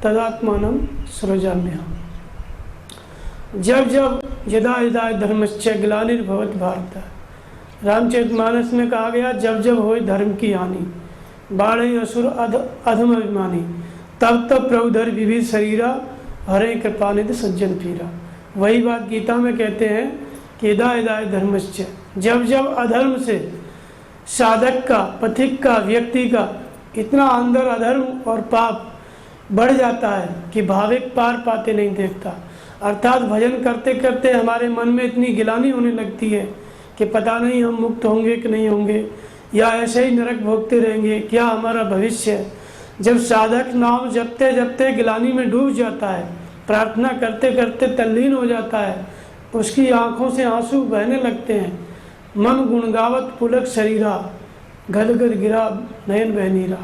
Speaker 1: तदात्मानं सृजाम्यहम्। जब जब यदा यदा धर्मस्य ग्लानिर्भवति भारत, रामचरितमानस में कहा गया जब जब होए धर्म की हानि, बाढ़े असुर अधम अभिमानी, तब तब प्रभुधर विविध शरीरा, हरे कृपानिधि सज्जन पीरा। वही बात गीता में कहते हैं कि यदा यदा धर्मस्य, जब जब अधर्म से साधक का, पथिक का, व्यक्ति का इतना अंदर अधर्म और पाप बढ़ जाता है कि भाविक पार पाते नहीं देखता, अर्थात भजन करते करते हमारे मन में इतनी गिलानी होने लगती है कि पता नहीं हम मुक्त होंगे कि नहीं होंगे, या ऐसे ही नरक भोगते रहेंगे, क्या हमारा भविष्य है। जब साधक नाम जपते जपते गिलानी में डूब जाता है, प्रार्थना करते करते तल्लीन हो जाता है, उसकी आंखों से आंसू बहने लगते हैं, मन गुणगावत पुलक शरीरा, गदगद गिरा नयन बहनीरा।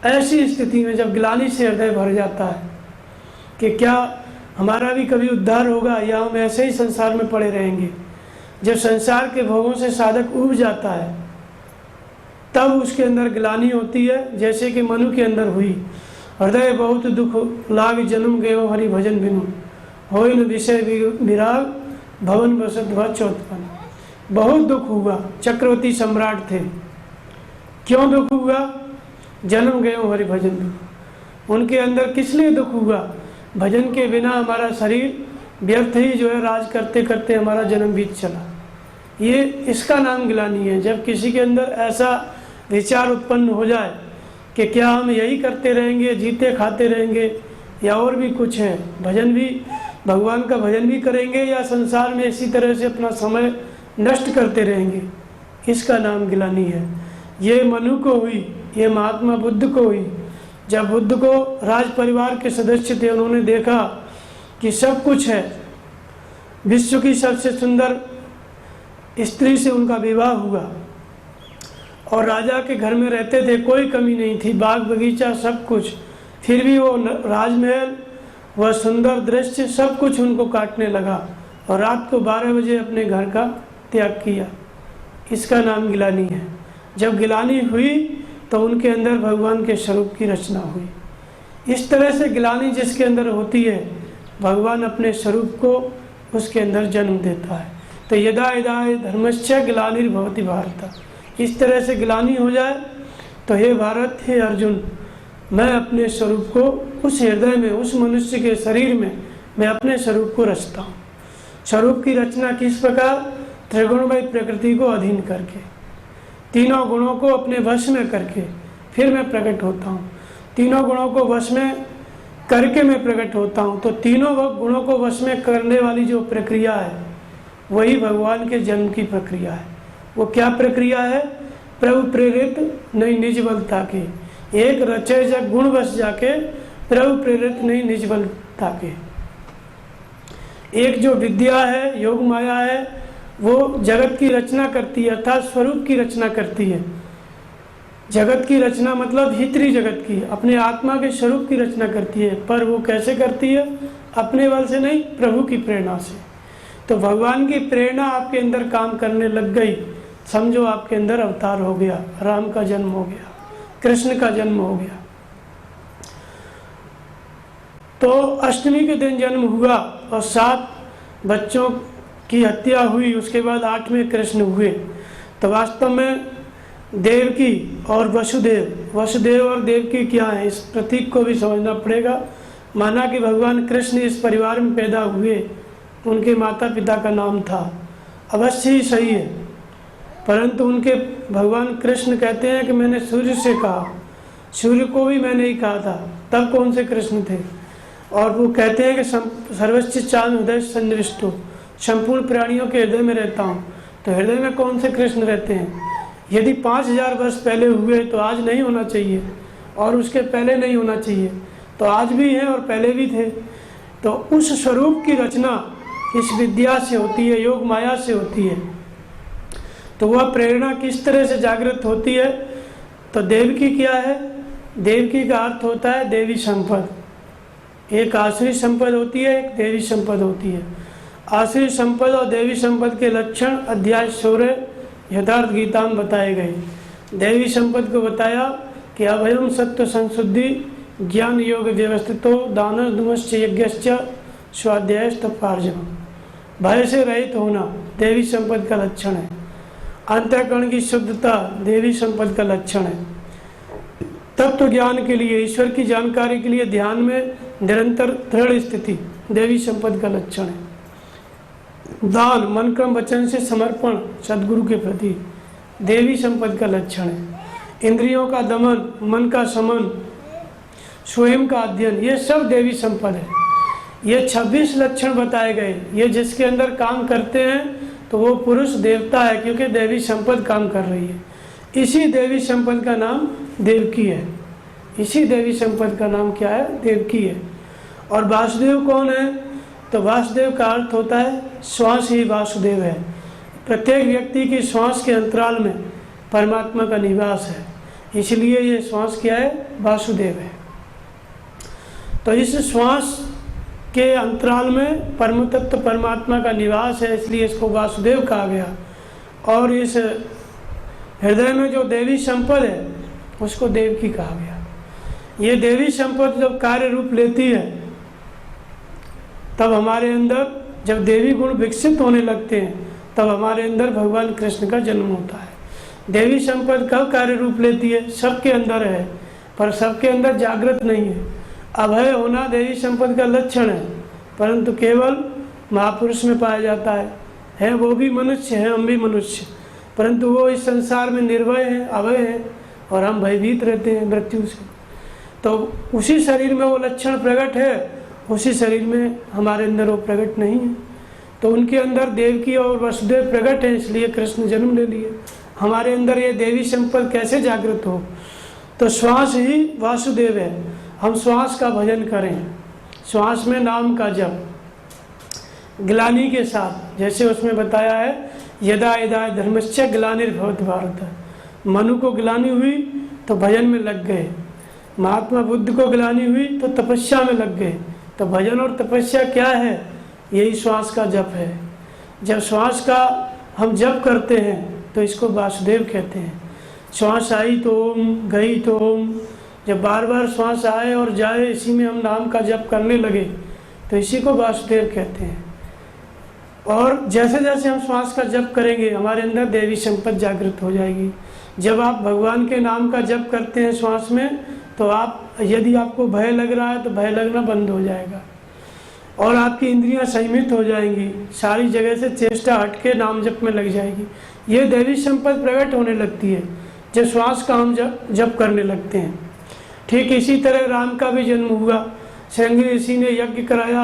Speaker 1: ऐसी स्थिति में जब गिलानी से हृदय भर जाता है कि क्या हमारा भी कभी उद्धार होगा या हम ऐसे ही संसार में पड़े रहेंगे। जब संसार के भोगों से साधक ऊब जाता है तब उसके अंदर गिलानी होती है, जैसे कि मनु के अंदर हुई। हृदय बहुत दुख लाग जन्म गयो हरि भजन बिनु, होय न विषय विराग भवन बसत भज चौथपन। बहुत दुख हुआ, चक्रवर्ती सम्राट थे। क्यों दुख हुआ? जन्म गयो हरि भजन बिनु। उनके अंदर किस लिए दुख हुआ? भजन के बिना हमारा शरीर व्यर्थ ही जो है राज करते करते हमारा जन्म बीत चला। ये इसका नाम गिलानी है। जब किसी के अंदर ऐसा विचार उत्पन्न हो जाए कि क्या हम यही करते रहेंगे, जीते खाते रहेंगे, या और भी कुछ है, भजन भी, भगवान का भजन भी करेंगे या संसार में इसी तरह से अपना समय नष्ट करते रहेंगे, इसका नाम गिलानी है। ये मनु को हुई, ये महात्मा बुद्ध को हुई। जब बुद्ध को राज परिवार के सदस्य थे, उन्होंने देखा कि सब कुछ है, विश्व की सबसे सुंदर स्त्री से उनका विवाह हुआ और राजा के घर में रहते थे, कोई कमी नहीं थी, बाग बगीचा सब कुछ, फिर भी वो राजमहल, वह सुंदर दृश्य सब कुछ उनको काटने लगा और रात को 12 बजे अपने घर का त्याग किया। इसका नाम गिलानी है। जब गिलानी हुई तो उनके अंदर भगवान के स्वरूप की रचना हुई। इस तरह से गिलानी जिसके अंदर होती है, भगवान अपने स्वरूप को उसके अंदर जन्म देता है। तो यदा यदा धर्मस्य ग्लानिर्भवति भारत, इस तरह से गिलानी हो जाए तो हे भारत, हे अर्जुन, मैं अपने स्वरूप को उस हृदय में, उस मनुष्य के शरीर में मैं अपने स्वरूप को रचता हूँ। स्वरूप की रचना किस प्रकार? त्रिगुणमय प्रकृति को अधीन करके, तीनों गुणों को अपने वश में करके फिर मैं प्रकट होता हूँ। तीनों गुणों को वश में करके मैं प्रकट होता हूँ। तो तीनों गुणों को वश में करने वाली जो प्रक्रिया है वही भगवान के जन्म की प्रक्रिया है। वो क्या प्रक्रिया है? प्रभु प्रेरित नहीं निज बल ताके, एक रचे जग गुण बस जाके, प्रभु प्रेरित नहीं निज बल ताके। एक जो विद्या है, योग माया है, वो जगत की रचना करती है, अर्थात स्वरूप की रचना करती है। जगत की रचना मतलब भीतरी जगत की, अपने आत्मा के स्वरूप की रचना करती है। पर वो कैसे करती है? अपने बल से नहीं, प्रभु की प्रेरणा से। तो भगवान की प्रेरणा आपके अंदर काम करने लग गई, समझो आपके अंदर अवतार हो गया, राम का जन्म हो गया, कृष्ण का जन्म हो गया। तो अष्टमी के दिन जन्म हुआ और 7 बच्चों की हत्या हुई, उसके बाद 8वें कृष्ण हुए। तो वास्तव में देवकी और वसुदेव और देवकी क्या है, इस प्रतीक को भी समझना पड़ेगा। माना कि भगवान कृष्ण इस परिवार में पैदा हुए, उनके माता पिता का नाम था, अवश्य ही सही है, परंतु उनके भगवान कृष्ण कहते हैं कि मैंने सूर्य से कहा, सूर्य को भी मैंने ही कहा था, तब कौन से कृष्ण थे? और वो कहते हैं कि सर्वश्च चांद हृदय सन्निविष्टो, संपूर्ण प्राणियों के हृदय में रहता हूँ। तो हृदय में कौन से कृष्ण रहते हैं? यदि 5000 वर्ष पहले हुए तो आज नहीं होना चाहिए, और उसके पहले नहीं होना चाहिए, तो आज भी हैं और पहले भी थे। तो उस स्वरूप की रचना इस विद्या से होती है, योग माया से होती है। तो वह प्रेरणा किस तरह से जागृत होती है? तो देवकी क्या है? देवकी का अर्थ होता है देवी संपद। एक आसुरी संपद होती है, एक देवी संपद होती है। आसुरी संपद और देवी संपद के लक्षण अध्याय 16 यथार्थ गीता में बताए गए। देवी संपद को बताया कि अभयम सत्व संशुद्धि ज्ञान योग व्यवस्थितो दान धुमश्च यज्ञश्च स्वाध्यायस्तपार्जन। भय से रहित होना देवी संपत्ति का लक्षण है। अंतःकरण की शुद्धता देवी संपत्ति का लक्षण है। तत्व ज्ञान के लिए, ईश्वर की जानकारी के लिए ध्यान में निरंतर दृढ़ स्थिति देवी संपत्ति का लक्षण है। दान, मन क्रम वचन से समर्पण सदगुरु के प्रति देवी संपत्ति का लक्षण है। इंद्रियों का दमन, मन का समन, स्वयं का अध्ययन, ये सब देवी संपत्ति है। ये 26 लक्षण बताए गए। ये जिसके अंदर काम करते हैं तो वो पुरुष देवता है, क्योंकि देवी संपत्ति काम कर रही है। इसी देवी संपत्ति का नाम देवकी है। इसी देवी संपत्ति का नाम क्या है? देवकी है। और वासुदेव कौन है? तो वासुदेव का अर्थ होता है श्वास ही वासुदेव है। प्रत्येक व्यक्ति की श्वास के अंतराल में परमात्मा का निवास है, इसलिए ये श्वास क्या है? वासुदेव है। तो इस श्वास के अंतराल में परम तत्व परमात्मा का निवास है, इसलिए इसको वासुदेव कहा गया। और इस हृदय में जो देवी संपद है उसको देवकी कहा गया। ये देवी संपद जब कार्य रूप लेती है तब हमारे अंदर, जब देवी गुण विकसित होने लगते हैं तब हमारे अंदर भगवान कृष्ण का जन्म होता है। देवी संपद कब कार्य रूप लेती है? सबके अंदर है, पर सबके अंदर जागृत नहीं है। अभय होना देवी संपत्ति का लक्षण है, परंतु केवल महापुरुष में पाया जाता है। वो भी मनुष्य है, हम भी मनुष्य, परंतु वो इस संसार में निर्भय है, अभय है, और हम भयभीत रहते हैं मृत्यु से। तो उसी शरीर में वो लक्षण प्रकट है, उसी शरीर में हमारे अंदर वो प्रकट नहीं है। तो उनके अंदर देवकी और वसुदेव प्रकट है, इसलिए कृष्ण जन्म ले लिए। हमारे अंदर ये देवी संपत्ति कैसे जागृत हो? तो श्वास ही वासुदेव है। हम श्वास का भजन करें, श्वास में नाम का जप, ग्लानि के साथ, जैसे उसमें बताया है यदा यदा धर्मस्य ग्लानिर्भवति भारत। मनु को ग्लानि हुई तो भजन में लग गए, महात्मा बुद्ध को ग्लानि हुई तो तपस्या में लग गए। तो भजन और तपस्या क्या है? यही श्वास का जप है। जब श्वास का हम जप करते हैं तो इसको वासुदेव कहते हैं। श्वास आई तो ओम, गई तो ओम। जब बार बार श्वास आए और जाए, इसी में हम नाम का जप करने लगे तो इसी को वासुदेव कहते हैं। और जैसे जैसे हम श्वास का जप करेंगे हमारे अंदर देवी संपत्ति जागृत हो जाएगी। जब आप भगवान के नाम का जप करते हैं श्वास में, तो आप, यदि आपको भय लग रहा है तो भय लगना बंद हो जाएगा और आपकी इंद्रियां संयमित हो जाएंगी, सारी जगह से चेष्टा हटके नाम जप में लग जाएगी। ये देवी संपत्ति प्रकट होने लगती है जब श्वास का हम जप करने लगते हैं। ठीक इसी तरह राम का भी जन्म हुआ। श्रृंगी ऋषि ने यज्ञ कराया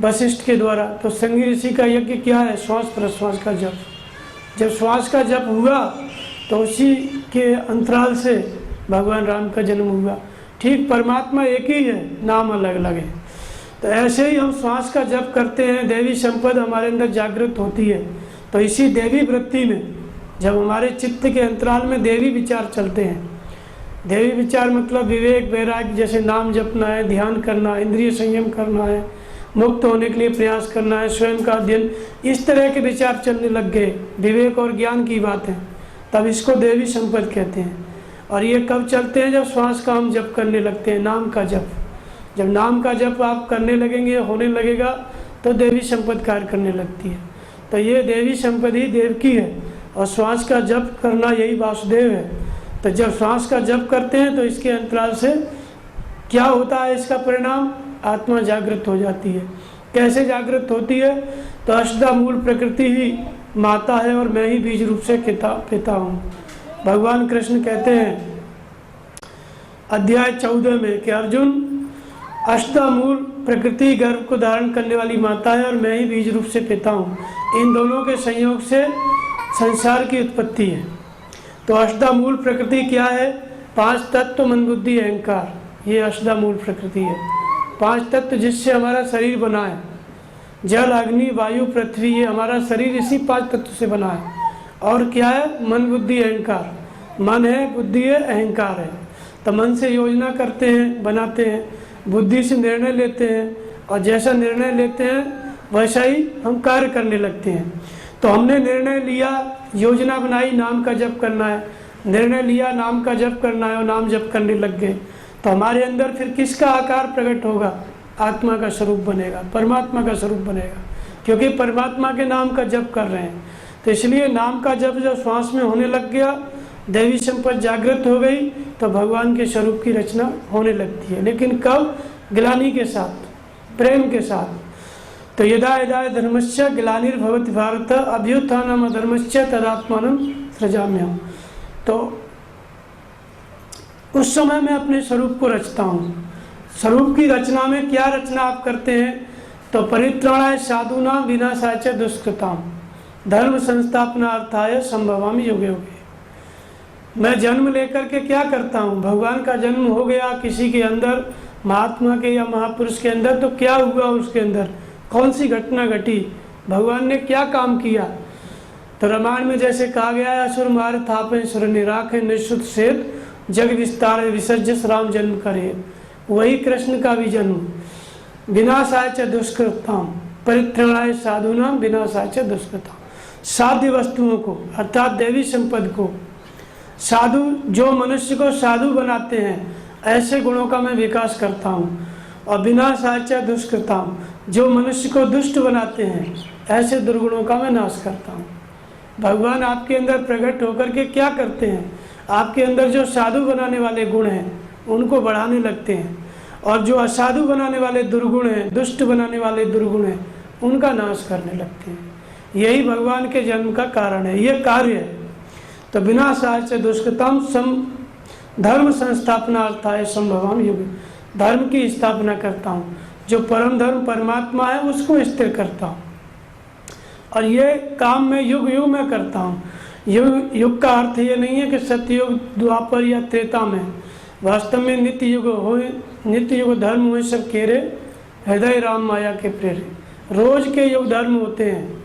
Speaker 1: वशिष्ठ के द्वारा। तो श्रृंगी ऋषि का यज्ञ क्या है? श्वास प्रश्वास का जप। जब श्वास का जप हुआ तो उसी के अंतराल से भगवान राम का जन्म हुआ। ठीक परमात्मा एक ही है, नाम अलग अलग है। तो ऐसे ही हम श्वास का जप करते हैं, देवी संपद हमारे अंदर जागृत होती है। तो इसी देवी वृत्ति में जब हमारे चित्त के अंतराल में देवी विचार चलते हैं, देवी विचार मतलब विवेक वैराग्य, जैसे नाम जपना है, ध्यान करना, इंद्रिय संयम करना है, मुक्त होने के लिए प्रयास करना है, स्वयं का अध्ययन, इस तरह के विचार चलने लग गए, विवेक और ज्ञान की बात है, तब इसको देवी संपत्ति कहते हैं। और ये कब चलते हैं? जब श्वास का हम जप करने लगते हैं, नाम का जप। जब नाम का जप आप करने लगेंगे, होने लगेगा, तो देवी संपत्ति कार्य करने लगती है। तो ये देवी संपत्ति ही देव की है और श्वास का जप करना यही वासुदेव है। तो जब श्वास का जप करते हैं तो इसके अंतराल से क्या होता है? इसका परिणाम आत्मा जागृत हो जाती है। कैसे जागृत होती है? तो अष्टधा मूल प्रकृति ही माता है और मैं ही बीज रूप से पिता हूँ। भगवान कृष्ण कहते हैं अध्याय 14 में कि अर्जुन, अष्टधा मूल प्रकृति गर्भ को धारण करने वाली माता है और मैं ही बीज रूप से पिता हूँ। इन दोनों के संयोग से संसार की उत्पत्ति है। तो अष्टधा मूल प्रकृति क्या है? 5 तत्व, मन बुद्धि अहंकार, ये अष्टधा मूल प्रकृति है। 5 तत्व जिससे हमारा शरीर बना है, जल अग्नि वायु पृथ्वी, ये हमारा शरीर इसी 5 तत्व से बना है। और क्या है? मन बुद्धि अहंकार। मन है, बुद्धि है, अहंकार है। तो मन से योजना करते हैं, बनाते हैं, बुद्धि से निर्णय लेते हैं, और जैसा निर्णय लेते हैं वैसा ही हम कार्य करने लगते हैं। तो हमने निर्णय लिया, योजना बनाई, नाम का जप करना है, निर्णय लिया नाम का जप करना है और नाम जप करने लग गए, तो हमारे अंदर फिर किसका आकार प्रकट होगा? आत्मा का स्वरूप बनेगा, परमात्मा का स्वरूप बनेगा, क्योंकि परमात्मा के नाम का जप कर रहे हैं। तो इसलिए नाम का जप जब श्वास में होने लग गया, दैवी संपत्ति जागृत हो गई, तो भगवान के स्वरूप की रचना होने लगती है। लेकिन कब? ग्लानि के साथ, प्रेम के साथ। तो यदा यदा धर्मस्य ग्लानिर्भवति भारत अभ्युत्थानम् अधर्मस्य तदात्मानं सृजाम्यहम्। तो उस समय मैं अपने स्वरूप को रचता हूँ। स्वरूप की रचना में क्या रचना आप करते हैं? तो परित्राणाय साधूनां विनाशाय च दुष्कृतां धर्म संस्थापनार्थाय संभवामि युगे युगे। मैं जन्म लेकर के क्या करता हूँ? भगवान का जन्म हो गया किसी के अंदर, महात्मा के या महापुरुष के अंदर, तो क्या हुआ उसके अंदर? कौन सी घटना घटी? भगवान ने क्या काम किया? तो रामायण में जैसे कहा गया है, असुर मार थापे सुर निराखे निश्रुत सेत जग विस्तार विसर्जस राम जन्म करे। वही कृष्ण का भी जन्म। विनाशाय च दुष्कृताम परित्राणाय साधूनां विनाशाय च दुष्कृताम। साध्य वस्तुओं को अर्थात देवी संपद को, साधु जो मनुष्य को साधु बनाते हैं, ऐसे गुणों का मैं विकास करता हूँ। और विनाशाय च दुष्कृताम जो मनुष्य को दुष्ट बनाते हैं, ऐसे दुर्गुणों का मैं नाश करता हूँ। भगवान आपके अंदर प्रकट होकर के क्या करते हैं? आपके अंदर जो साधु बनाने वाले गुण हैं उनको बढ़ाने लगते हैं, और जो असाधु बनाने वाले दुर्गुण हैं, दुष्ट बनाने वाले दुर्गुण हैं, उनका नाश करने लगते हैं। यही भगवान के जन्म का कारण है, ये कार्य है। तो विनाशाय च दुष्कृताम धर्म संस्थापनार्थाय संभवामि युगे। धर्म की स्थापना करता हूँ, जो परम धर्म परमात्मा है उसको स्थिर करता हूँ। और ये काम मैं युग युग में करता हूँ। युग का अर्थ ये नहीं है कि सत्ययुग, द्वापर या त्रेता में। वास्तव में नित्य युग हो, नित्य युग धर्म हुए सब केरे, हृदय राम माया के प्रेरे। रोज के युग धर्म होते हैं।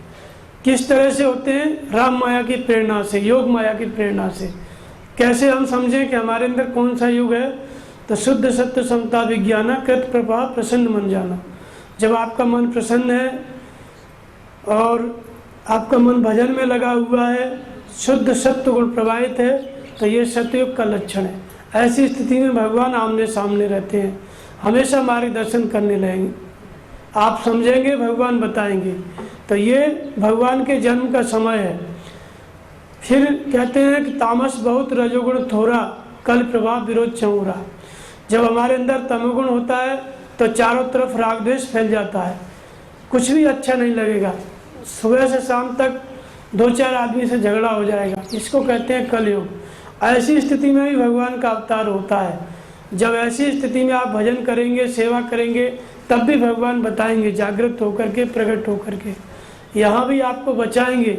Speaker 1: किस तरह से होते हैं? राम माया की प्रेरणा से, योग माया की प्रेरणा से। कैसे हम समझें कि हमारे अंदर कौन सा युग है? तो शुद्ध सत्य समता विज्ञान कृत प्रभा प्रसन्न मन जाना। जब आपका मन प्रसन्न है और आपका मन भजन में लगा हुआ है, शुद्ध सत्य गुण प्रवाहित है, तो ये सतयुग का लक्षण है। ऐसी स्थिति में भगवान आमने सामने रहते हैं, हमेशा मार्गदर्शन करने लगेंगे। आप समझेंगे, भगवान बताएंगे। तो ये भगवान के जन्म का समय है। फिर कहते हैं कि तामस बहुत रजोगुण थोड़ा, कल प्रभाव विरोध चौरा। जब हमारे अंदर तमोगुण होता है तो चारों तरफ राग द्वेष फैल जाता है, कुछ भी अच्छा नहीं लगेगा। सुबह से शाम तक 2-4 आदमी से झगड़ा हो जाएगा, इसको कहते हैं कलयुग। ऐसी स्थिति में भी भगवान का अवतार होता है। जब ऐसी स्थिति में आप भजन करेंगे, सेवा करेंगे, तब भी भगवान बताएंगे जागृत होकर के, प्रकट होकर के। यहाँ भी आपको बचाएंगे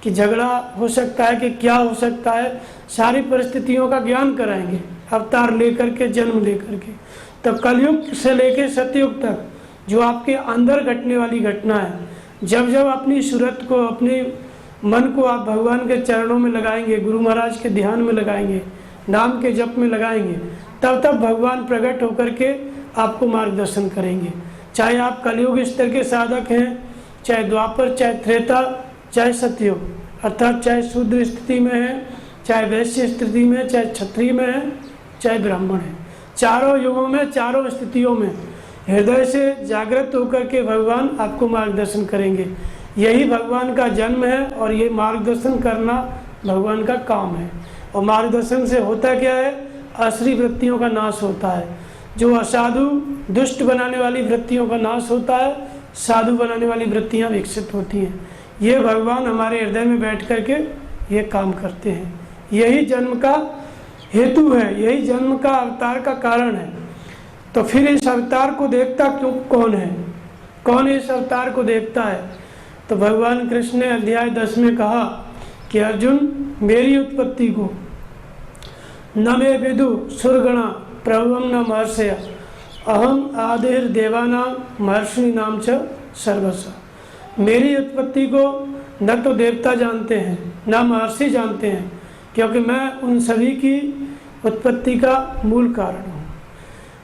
Speaker 1: कि झगड़ा हो सकता है कि क्या हो सकता है, सारी परिस्थितियों का ज्ञान कराएंगे अवतार लेकर के, जन्म लेकर के। तो कलयुग से लेकर सतयुग तक जो आपके अंदर घटने वाली घटना है, जब जब अपनी सूरत को, अपने मन को आप भगवान के चरणों में लगाएंगे, गुरु महाराज के ध्यान में लगाएंगे, नाम के जप में लगाएंगे, तब तब भगवान प्रकट होकर के आपको मार्गदर्शन करेंगे। चाहे आप कलयुग स्तर के साधक हैं, चाहे द्वापर, चाहे त्रेता, चाहे सतयुग, अर्थात चाहे शूद्र स्थिति में है, चाहे वैश्य स्थिति में, चाहे क्षत्रिय में है, चाहे ब्राह्मण है। चारों युगों में, चारों स्थितियों में हृदय से जागृत होकर के भगवान आपको मार्गदर्शन करेंगे। यही भगवान का जन्म है और ये मार्गदर्शन करना भगवान का काम है। और मार्गदर्शन से होता क्या है? असली वृत्तियों का नाश होता है। जो असाधु, दुष्ट बनाने वाली वृत्तियों का नाश होता है, साधु बनाने वाली वृत्तियां विकसित होती हैं। ये भगवान हमारे हृदय में बैठ करके ये काम करते हैं। यही जन्म का हेतु है, यही जन्म का अवतार का कारण है। तो फिर इस अवतार को देखता क्यों कौन है? कौन इस अवतार को देखता है? तो भगवान कृष्ण ने अध्याय 10 में कहा कि अर्जुन, मेरी उत्पत्ति को न मे विदु सुरगणा प्रभुवं न महर्षय अहम आदिर देवानां महर्षि नाम च सर्वस्व। मेरी उत्पत्ति को न तो देवता जानते हैं, न महर्षि जानते हैं, क्योंकि मैं उन सभी की उत्पत्ति का मूल कारण हूँ।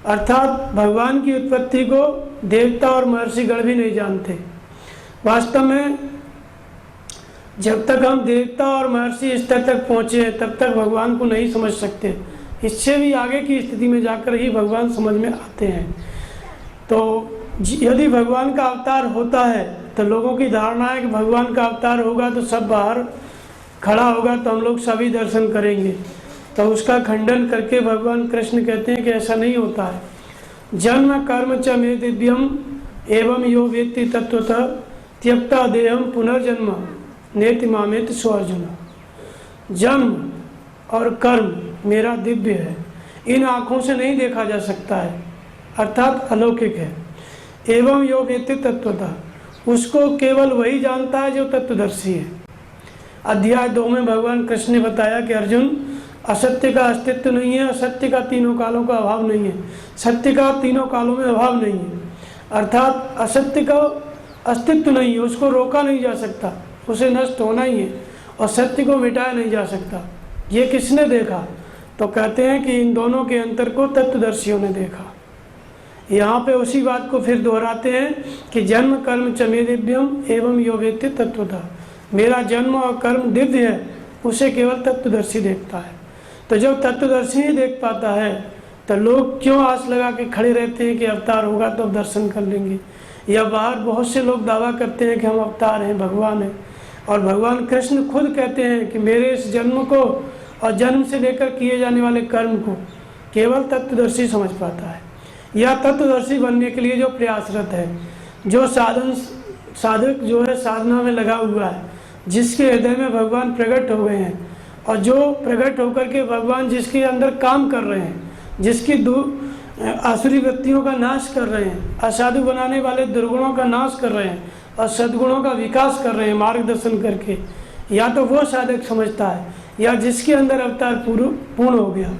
Speaker 1: अर्थात भगवान की उत्पत्ति को देवता और महर्षिगण भी नहीं जानते। वास्तव में जब तक हम देवता और महर्षि स्तर तक पहुँचे हैं तब तक भगवान को नहीं समझ सकते। इससे भी आगे की स्थिति में जाकर ही भगवान समझ में आते हैं। तो यदि भगवान का अवतार होता है तो लोगों की धारणा है कि भगवान का अवतार होगा तो सब बाहर खड़ा होगा तो हम लोग सभी दर्शन करेंगे। तो उसका खंडन करके भगवान कृष्ण कहते हैं कि ऐसा नहीं होता है। जन्म कर्म च मे दिव्यम एवं यो वेत्ति तत्वतः त्यक्ता देहम पुनर्जन्म नेति मामेति स्वार्जुन। जन्म और कर्म मेरा दिव्य है, इन आँखों से नहीं देखा जा सकता है, अर्थात अलौकिक है। एवं यो वेत्ति तत्वतः, उसको केवल वही जानता है जो तत्वदर्शी है। अध्याय 2 में भगवान कृष्ण ने बताया कि अर्जुन, असत्य का अस्तित्व नहीं है, असत्य का तीनों कालों का अभाव नहीं है, सत्य का तीनों कालों में अभाव नहीं है। अर्थात असत्य का अस्तित्व नहीं है, उसको रोका नहीं जा सकता, उसे नष्ट होना ही है, और सत्य को मिटाया नहीं जा सकता। ये किसने देखा? तो कहते हैं कि इन दोनों के अंतर को तत्वदर्शियों ने देखा। यहाँ पे उसी बात को फिर दोहराते हैं कि जन्म कर्म च मे दिव्यम एवं यो वेत्ति तत्वतः, मेरा जन्म और कर्म दिव्य है, उसे केवल तत्वदर्शी देखता है। तो जब तत्वदर्शी ही देख पाता है तो लोग क्यों आस लगा के खड़े रहते हैं कि अवतार होगा तो दर्शन कर लेंगे। या बाहर बहुत से लोग दावा करते हैं कि हम अवतार हैं, भगवान हैं, और भगवान कृष्ण खुद कहते हैं कि मेरे इस जन्म को और जन्म से लेकर किए जाने वाले कर्म को केवल तत्वदर्शी समझ पाता है। या तत्वदर्शी बनने के लिए जो प्रयासरत है, जो साधक जो है साधना में लगा हुआ है, जिसके हृदय में भगवान प्रकट हो गए हैं, और जो प्रकट होकर के भगवान जिसके अंदर काम कर रहे हैं, जिसकी आसुरी वृत्तियों का नाश कर रहे हैं, असाधु बनाने वाले दुर्गुणों का नाश कर रहे हैं और सद्गुणों का विकास कर रहे हैं मार्गदर्शन करके, या तो वो साधक समझता है, या जिसके अंदर अवतार पूर्ण हो गया,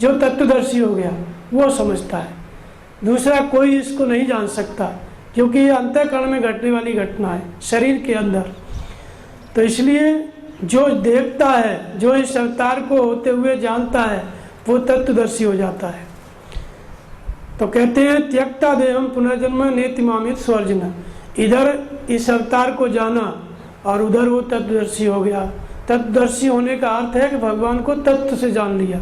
Speaker 1: जो तत्वदर्शी हो गया, वो समझता है। दूसरा कोई इसको नहीं जान सकता, क्योंकि ये अंतःकरण में घटने वाली घटना है, शरीर के अंदर। तो इसलिए जो देखता है, जो इस अवतार को होते हुए जानता है, वो तत्वदर्शी हो जाता है। तो कहते हैं त्यक्ता देहम पुनर्जन्म नेति मामेति स्वार्जुन। इधर इस अवतार को जाना और उधर वो तत्वदर्शी हो गया। तत्वदर्शी होने का अर्थ है कि भगवान को तत्व से जान लिया,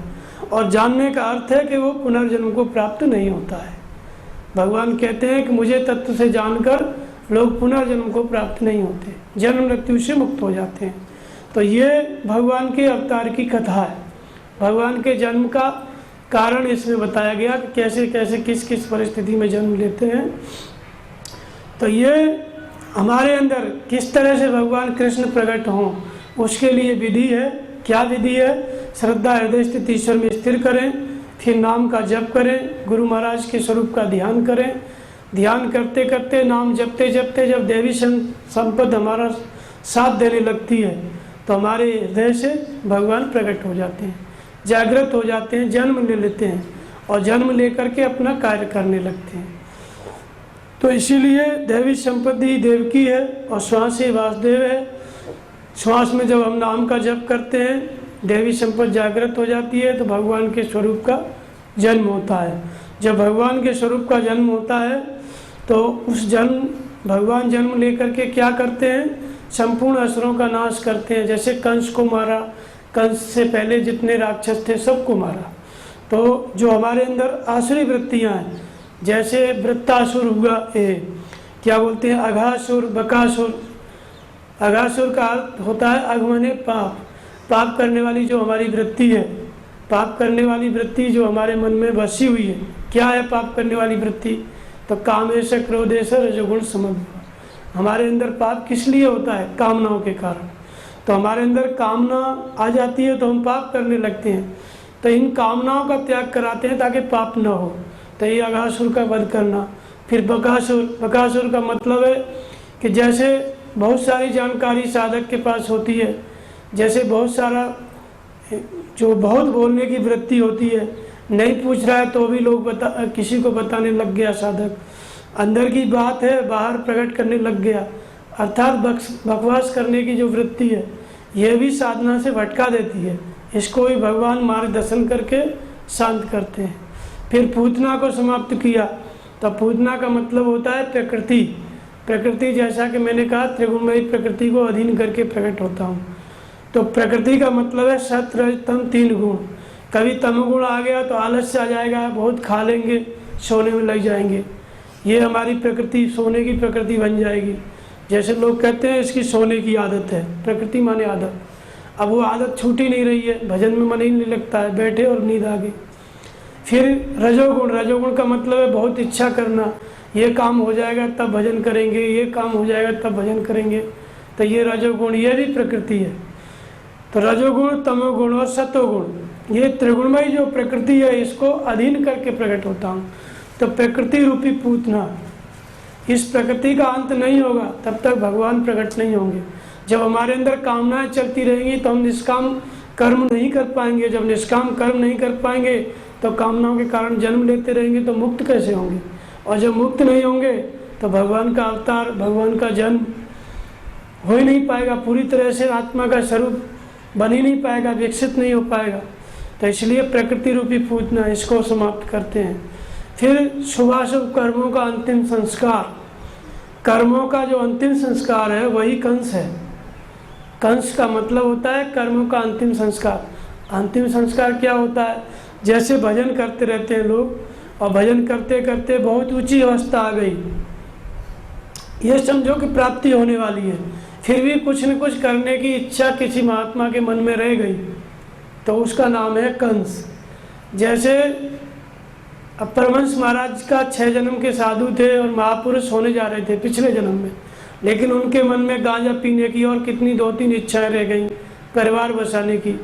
Speaker 1: और जानने का अर्थ है कि वो पुनर्जन्म को प्राप्त नहीं होता है। भगवान कहते हैं कि मुझे तत्व से जानकर लोग पुनर्जन्म को प्राप्त नहीं होते, जन्म मृत्यु से मुक्त हो जाते हैं। तो ये भगवान के अवतार की कथा है। भगवान के जन्म का कारण इसमें बताया गया कि कैसे कैसे किस किस परिस्थिति में जन्म लेते हैं। तो ये हमारे अंदर किस तरह से भगवान कृष्ण प्रकट हों, उसके लिए विधि है। क्या विधि है? श्रद्धा हृदय स्थित ईश्वर में स्थिर करें, फिर नाम का जप करें, गुरु महाराज के स्वरूप का ध्यान करें। ध्यान करते करते, नाम जपते जपते जब देवी संपद हमारा साथ देने लगती है तो हमारे हृदय से भगवान प्रकट हो जाते हैं, जागृत हो जाते हैं, जन्म ले लेते हैं, और जन्म लेकर के अपना कार्य करने लगते हैं। तो इसीलिए देवी संपत्ति देवकी है और श्वास ही वासुदेव है। श्वास में जब हम नाम का जप करते हैं, देवी संपत्ति जागृत हो जाती है, तो भगवान के स्वरूप का जन्म होता है। जब भगवान के स्वरूप का जन्म होता है तो उस भगवान जन्म लेकर के क्या करते हैं? संपूर्ण असुरों का नाश करते हैं। जैसे कंस को मारा, कंस से पहले जितने राक्षस थे सबको मारा। तो जो हमारे अंदर आसुरी वृत्तियाँ हैं, जैसे वृत्तासुर हुआ, क्या बोलते हैं, अघासुर, बकासुर। अघासुर का अर्थ होता है अघ माने पाप, पाप करने वाली जो हमारी वृत्ति है, पाप करने वाली वृत्ति जो हमारे मन में बसी हुई है। क्या है पाप करने वाली वृत्ति? तो कामेश क्रोधेश रजोगुण समग्र। हमारे अंदर पाप किस लिए होता है? कामनाओं के कारण। तो हमारे अंदर कामना आ जाती है तो हम पाप करने लगते हैं। तो इन कामनाओं का त्याग कराते हैं ताकि पाप न हो। तो ये अघासुर का वध करना। फिर बकासुर, बकासुर का मतलब है कि जैसे बहुत सारी जानकारी साधक के पास होती है, जैसे बहुत सारा जो बहुत बोलने की वृत्ति होती है, नहीं पूछ रहा है तो भी लोग किसी को बताने लग गया साधक, अंदर की बात है बाहर प्रकट करने लग गया, अर्थात बकवास करने की जो वृत्ति है ये भी साधना से भटका देती है। इसको भी भगवान मार्गदर्शन करके शांत करते हैं। फिर पूतना को समाप्त किया, तो पूतना का मतलब होता है प्रकृति, प्रकृति, जैसा कि मैंने कहा, त्रिगुणमयी प्रकृति को अधीन करके प्रकट होता हूँ। तो प्रकृति का मतलब है सत रज तम 3 गुण। कभी तमोगुण आ गया तो आलस्य आ जाएगा, बहुत खा लेंगे, सोने में लग जाएंगे, ये हमारी प्रकृति सोने की प्रकृति बन जाएगी। जैसे लोग कहते हैं इसकी सोने की आदत है, प्रकृति माने आदत। अब वो आदत छूट ही नहीं रही है, भजन में मन ही नहीं लगता है, बैठे और नींद आ गई। फिर रजोगुण, रजोगुण का मतलब है बहुत इच्छा करना, ये काम हो जाएगा तब भजन करेंगे, ये काम हो जाएगा तब भजन करेंगे, तो ये रजोगुण, ये भी प्रकृति है। तो रजोगुण, तमोगुण और सतोगुण, ये त्रिगुणमयी जो प्रकृति है इसको अधीन करके प्रकट होता हूँ। तो प्रकृति रूपी पूतना, इस प्रकृति का अंत नहीं होगा तब तक भगवान प्रकट नहीं होंगे। जब हमारे अंदर कामनाएं चलती रहेंगी तो हम निष्काम कर्म नहीं कर पाएंगे। जब निष्काम कर्म नहीं कर पाएंगे तो कामनाओं के कारण जन्म लेते रहेंगे, तो मुक्त कैसे होंगे? और जब मुक्त नहीं होंगे तो भगवान का अवतार, भगवान का जन्म हो ही नहीं पाएगा, पूरी तरह से आत्मा का स्वरूप बन ही नहीं पाएगा, विकसित नहीं हो पाएगा। तो इसलिए प्रकृति रूपी पूतना, इसको समाप्त करते हैं। फिर शुभाशुभ कर्मों का अंतिम संस्कार, कर्मों का जो अंतिम संस्कार है वही कंस है। कंस का मतलब होता है कर्मों का अंतिम संस्कार। अंतिम संस्कार क्या होता है? जैसे भजन करते रहते हैं लोग, और भजन करते करते बहुत ऊंची अवस्था आ गई, ये समझो कि प्राप्ति होने वाली है, फिर भी कुछ न कुछ करने की इच्छा किसी महात्मा के मन में रह गई, तो उसका नाम है कंस। जैसे अब परमहंस महाराज का 6 जन्म के साधु थे और महापुरुष होने जा रहे थे पिछले जन्म में, लेकिन उनके मन में गांजा पीने की और कितनी 2-3 इच्छाएं रह गई, परिवार बसाने की,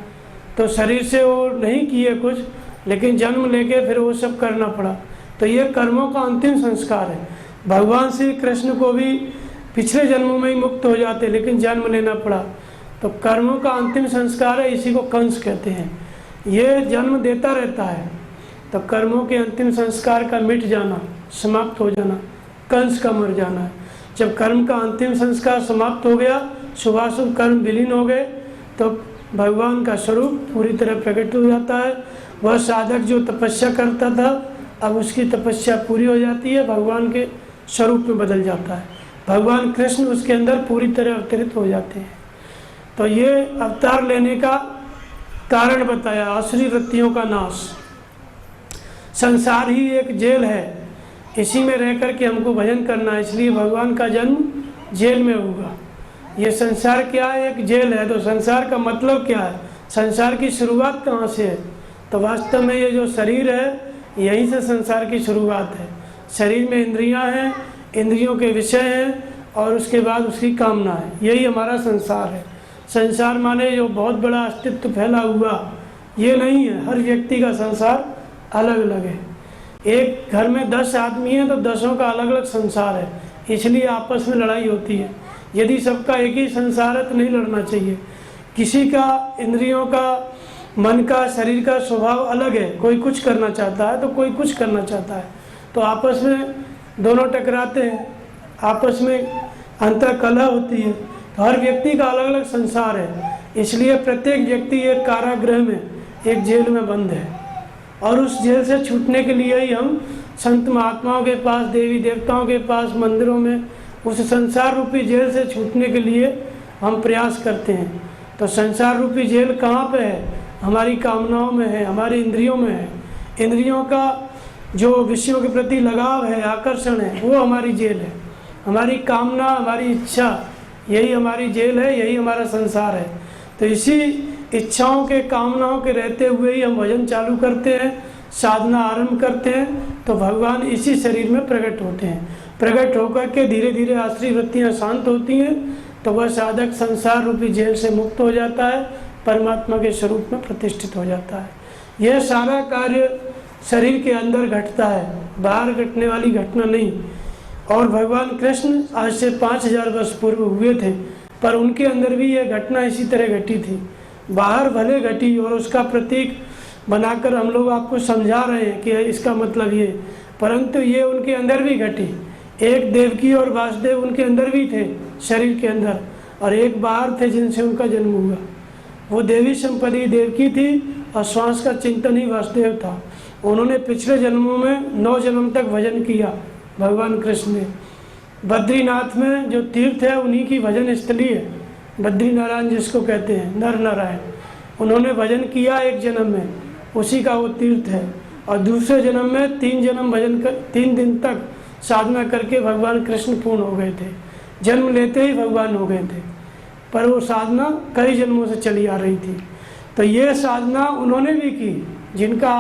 Speaker 1: तो शरीर से वो नहीं किए कुछ, लेकिन जन्म लेके फिर वो सब करना पड़ा। तो ये कर्मों का अंतिम संस्कार है। भगवान श्री कृष्ण को भी पिछले जन्मों में ही मुक्त हो जाते, लेकिन जन्म लेना पड़ा। तो कर्मों का अंतिम संस्कार है, इसी को कंस कहते हैं। ये जन्म देता रहता है, तो कर्मों के अंतिम संस्कार का मिट जाना, समाप्त हो जाना, कंस का मर जाना है। जब कर्म का अंतिम संस्कार समाप्त हो गया, शुभाशुभ कर्म विलीन हो गए, तो भगवान का स्वरूप पूरी तरह प्रकट हो जाता है। वह साधक जो तपस्या करता था, अब उसकी तपस्या पूरी हो जाती है, भगवान के स्वरूप में बदल जाता है। भगवान कृष्ण उसके अंदर पूरी तरह अवतरित हो जाते हैं। तो ये अवतार लेने का कारण बताया, आसुरी वृत्तियों का नाश। संसार ही एक जेल है, इसी में रह कर के हमको भजन करना है, इसलिए भगवान का जन्म जेल में होगा। ये संसार क्या है? एक जेल है। तो संसार का मतलब क्या है? संसार की शुरुआत कहाँ से है? तो वास्तव में ये जो शरीर है, यहीं से संसार की शुरुआत है। शरीर में इंद्रियां हैं, इंद्रियों के विषय हैं, और उसके बाद उसकी कामना है, यही हमारा संसार है। संसार माने जो बहुत बड़ा अस्तित्व फैला हुआ, ये नहीं है। हर व्यक्ति का संसार अलग अलग है। एक घर में 10 आदमी हैं तो 10 का अलग अलग संसार है, इसलिए आपस में लड़ाई होती है। यदि सबका एक ही संसार है तो नहीं लड़ना चाहिए। किसी का इंद्रियों का, मन का, शरीर का स्वभाव अलग है, कोई कुछ करना चाहता है तो कोई कुछ करना चाहता है, तो आपस में दोनों टकराते हैं, आपस में अंतर कलह होती है। तो हर व्यक्ति का अलग अलग संसार है, इसलिए प्रत्येक व्यक्ति एक कारागृह में, एक जेल में बंद है। और उस जेल से छूटने के लिए ही हम संत महात्माओं के पास, देवी देवताओं के पास, मंदिरों में, उस संसार रूपी जेल से छूटने के लिए हम प्रयास करते हैं। तो संसार रूपी जेल कहाँ पे है? हमारी कामनाओं में है, हमारी इंद्रियों में है। इंद्रियों का जो विषयों के प्रति लगाव है, आकर्षण है, वो हमारी जेल है। हमारी कामना, हमारी इच्छा, यही हमारी जेल है, यही हमारा संसार है। तो इसी इच्छाओं के, कामनाओं के रहते हुए ही हम भजन चालू करते हैं, साधना आरंभ करते हैं, तो भगवान इसी शरीर में प्रकट होते हैं। प्रकट होकर के धीरे धीरे आसुरी वृत्तियाँ शांत होती हैं, तो वह साधक संसार रूपी जेल से मुक्त हो जाता है, परमात्मा के स्वरूप में प्रतिष्ठित हो जाता है। यह सारा कार्य शरीर के अंदर घटता है, बाहर घटने वाली घटना नहीं। और भगवान कृष्ण आज से 5000 वर्ष पूर्व हुए थे, पर उनके अंदर भी यह घटना इसी तरह घटी थी। बाहर भले घटी, और उसका प्रतीक बनाकर हम लोग आपको समझा रहे हैं कि इसका मतलब ये, परंतु ये उनके अंदर भी घटी। एक देवकी और वासुदेव उनके अंदर भी थे, शरीर के अंदर, और एक बाहर थे जिनसे उनका जन्म हुआ। वो देवी संपत्ति देवकी थी, और श्वास का चिंतन ही वासुदेव था। उन्होंने पिछले जन्मों में 9 जन्म तक भजन किया भगवान कृष्ण ने। बद्रीनाथ में जो तीर्थ है उन्हीं की भजन स्थली है, बद्री नारायण जिसको कहते हैं, नर नारायण। उन्होंने भजन किया एक जन्म में, उसी का वो तीर्थ है। और दूसरे जन्म में 3 जन्म भजन कर 3 दिन तक साधना करके भगवान कृष्ण पूर्ण हो गए थे। जन्म लेते ही भगवान हो गए थे, पर वो साधना कई जन्मों से चली आ रही थी। तो ये साधना उन्होंने भी की, जिनका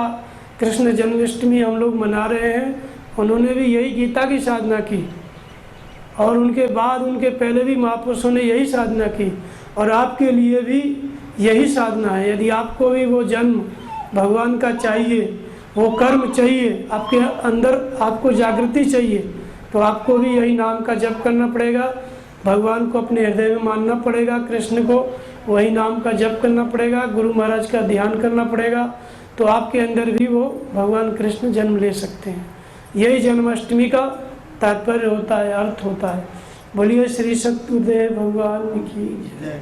Speaker 1: कृष्ण जन्माष्टमी हम लोग मना रहे हैं, उन्होंने भी यही गीता की साधना की। और उनके बाद उनके पहले भी महापुरुषों ने यही साधना की। और आपके लिए भी यही साधना है। यदि आपको भी वो जन्म भगवान का चाहिए, वो कर्म चाहिए, आपके अंदर आपको जागृति चाहिए, तो आपको भी यही नाम का जप करना पड़ेगा। भगवान को अपने हृदय में मानना पड़ेगा, कृष्ण को वही नाम का जप करना पड़ेगा, गुरु महाराज का ध्यान करना पड़ेगा। तो आपके अंदर भी वो भगवान कृष्ण जन्म ले सकते हैं। यही जन्माष्टमी का तात्पर्य होता है, अर्थ होता है। बोलिए श्री सतगुरुदेव भगवान की जय।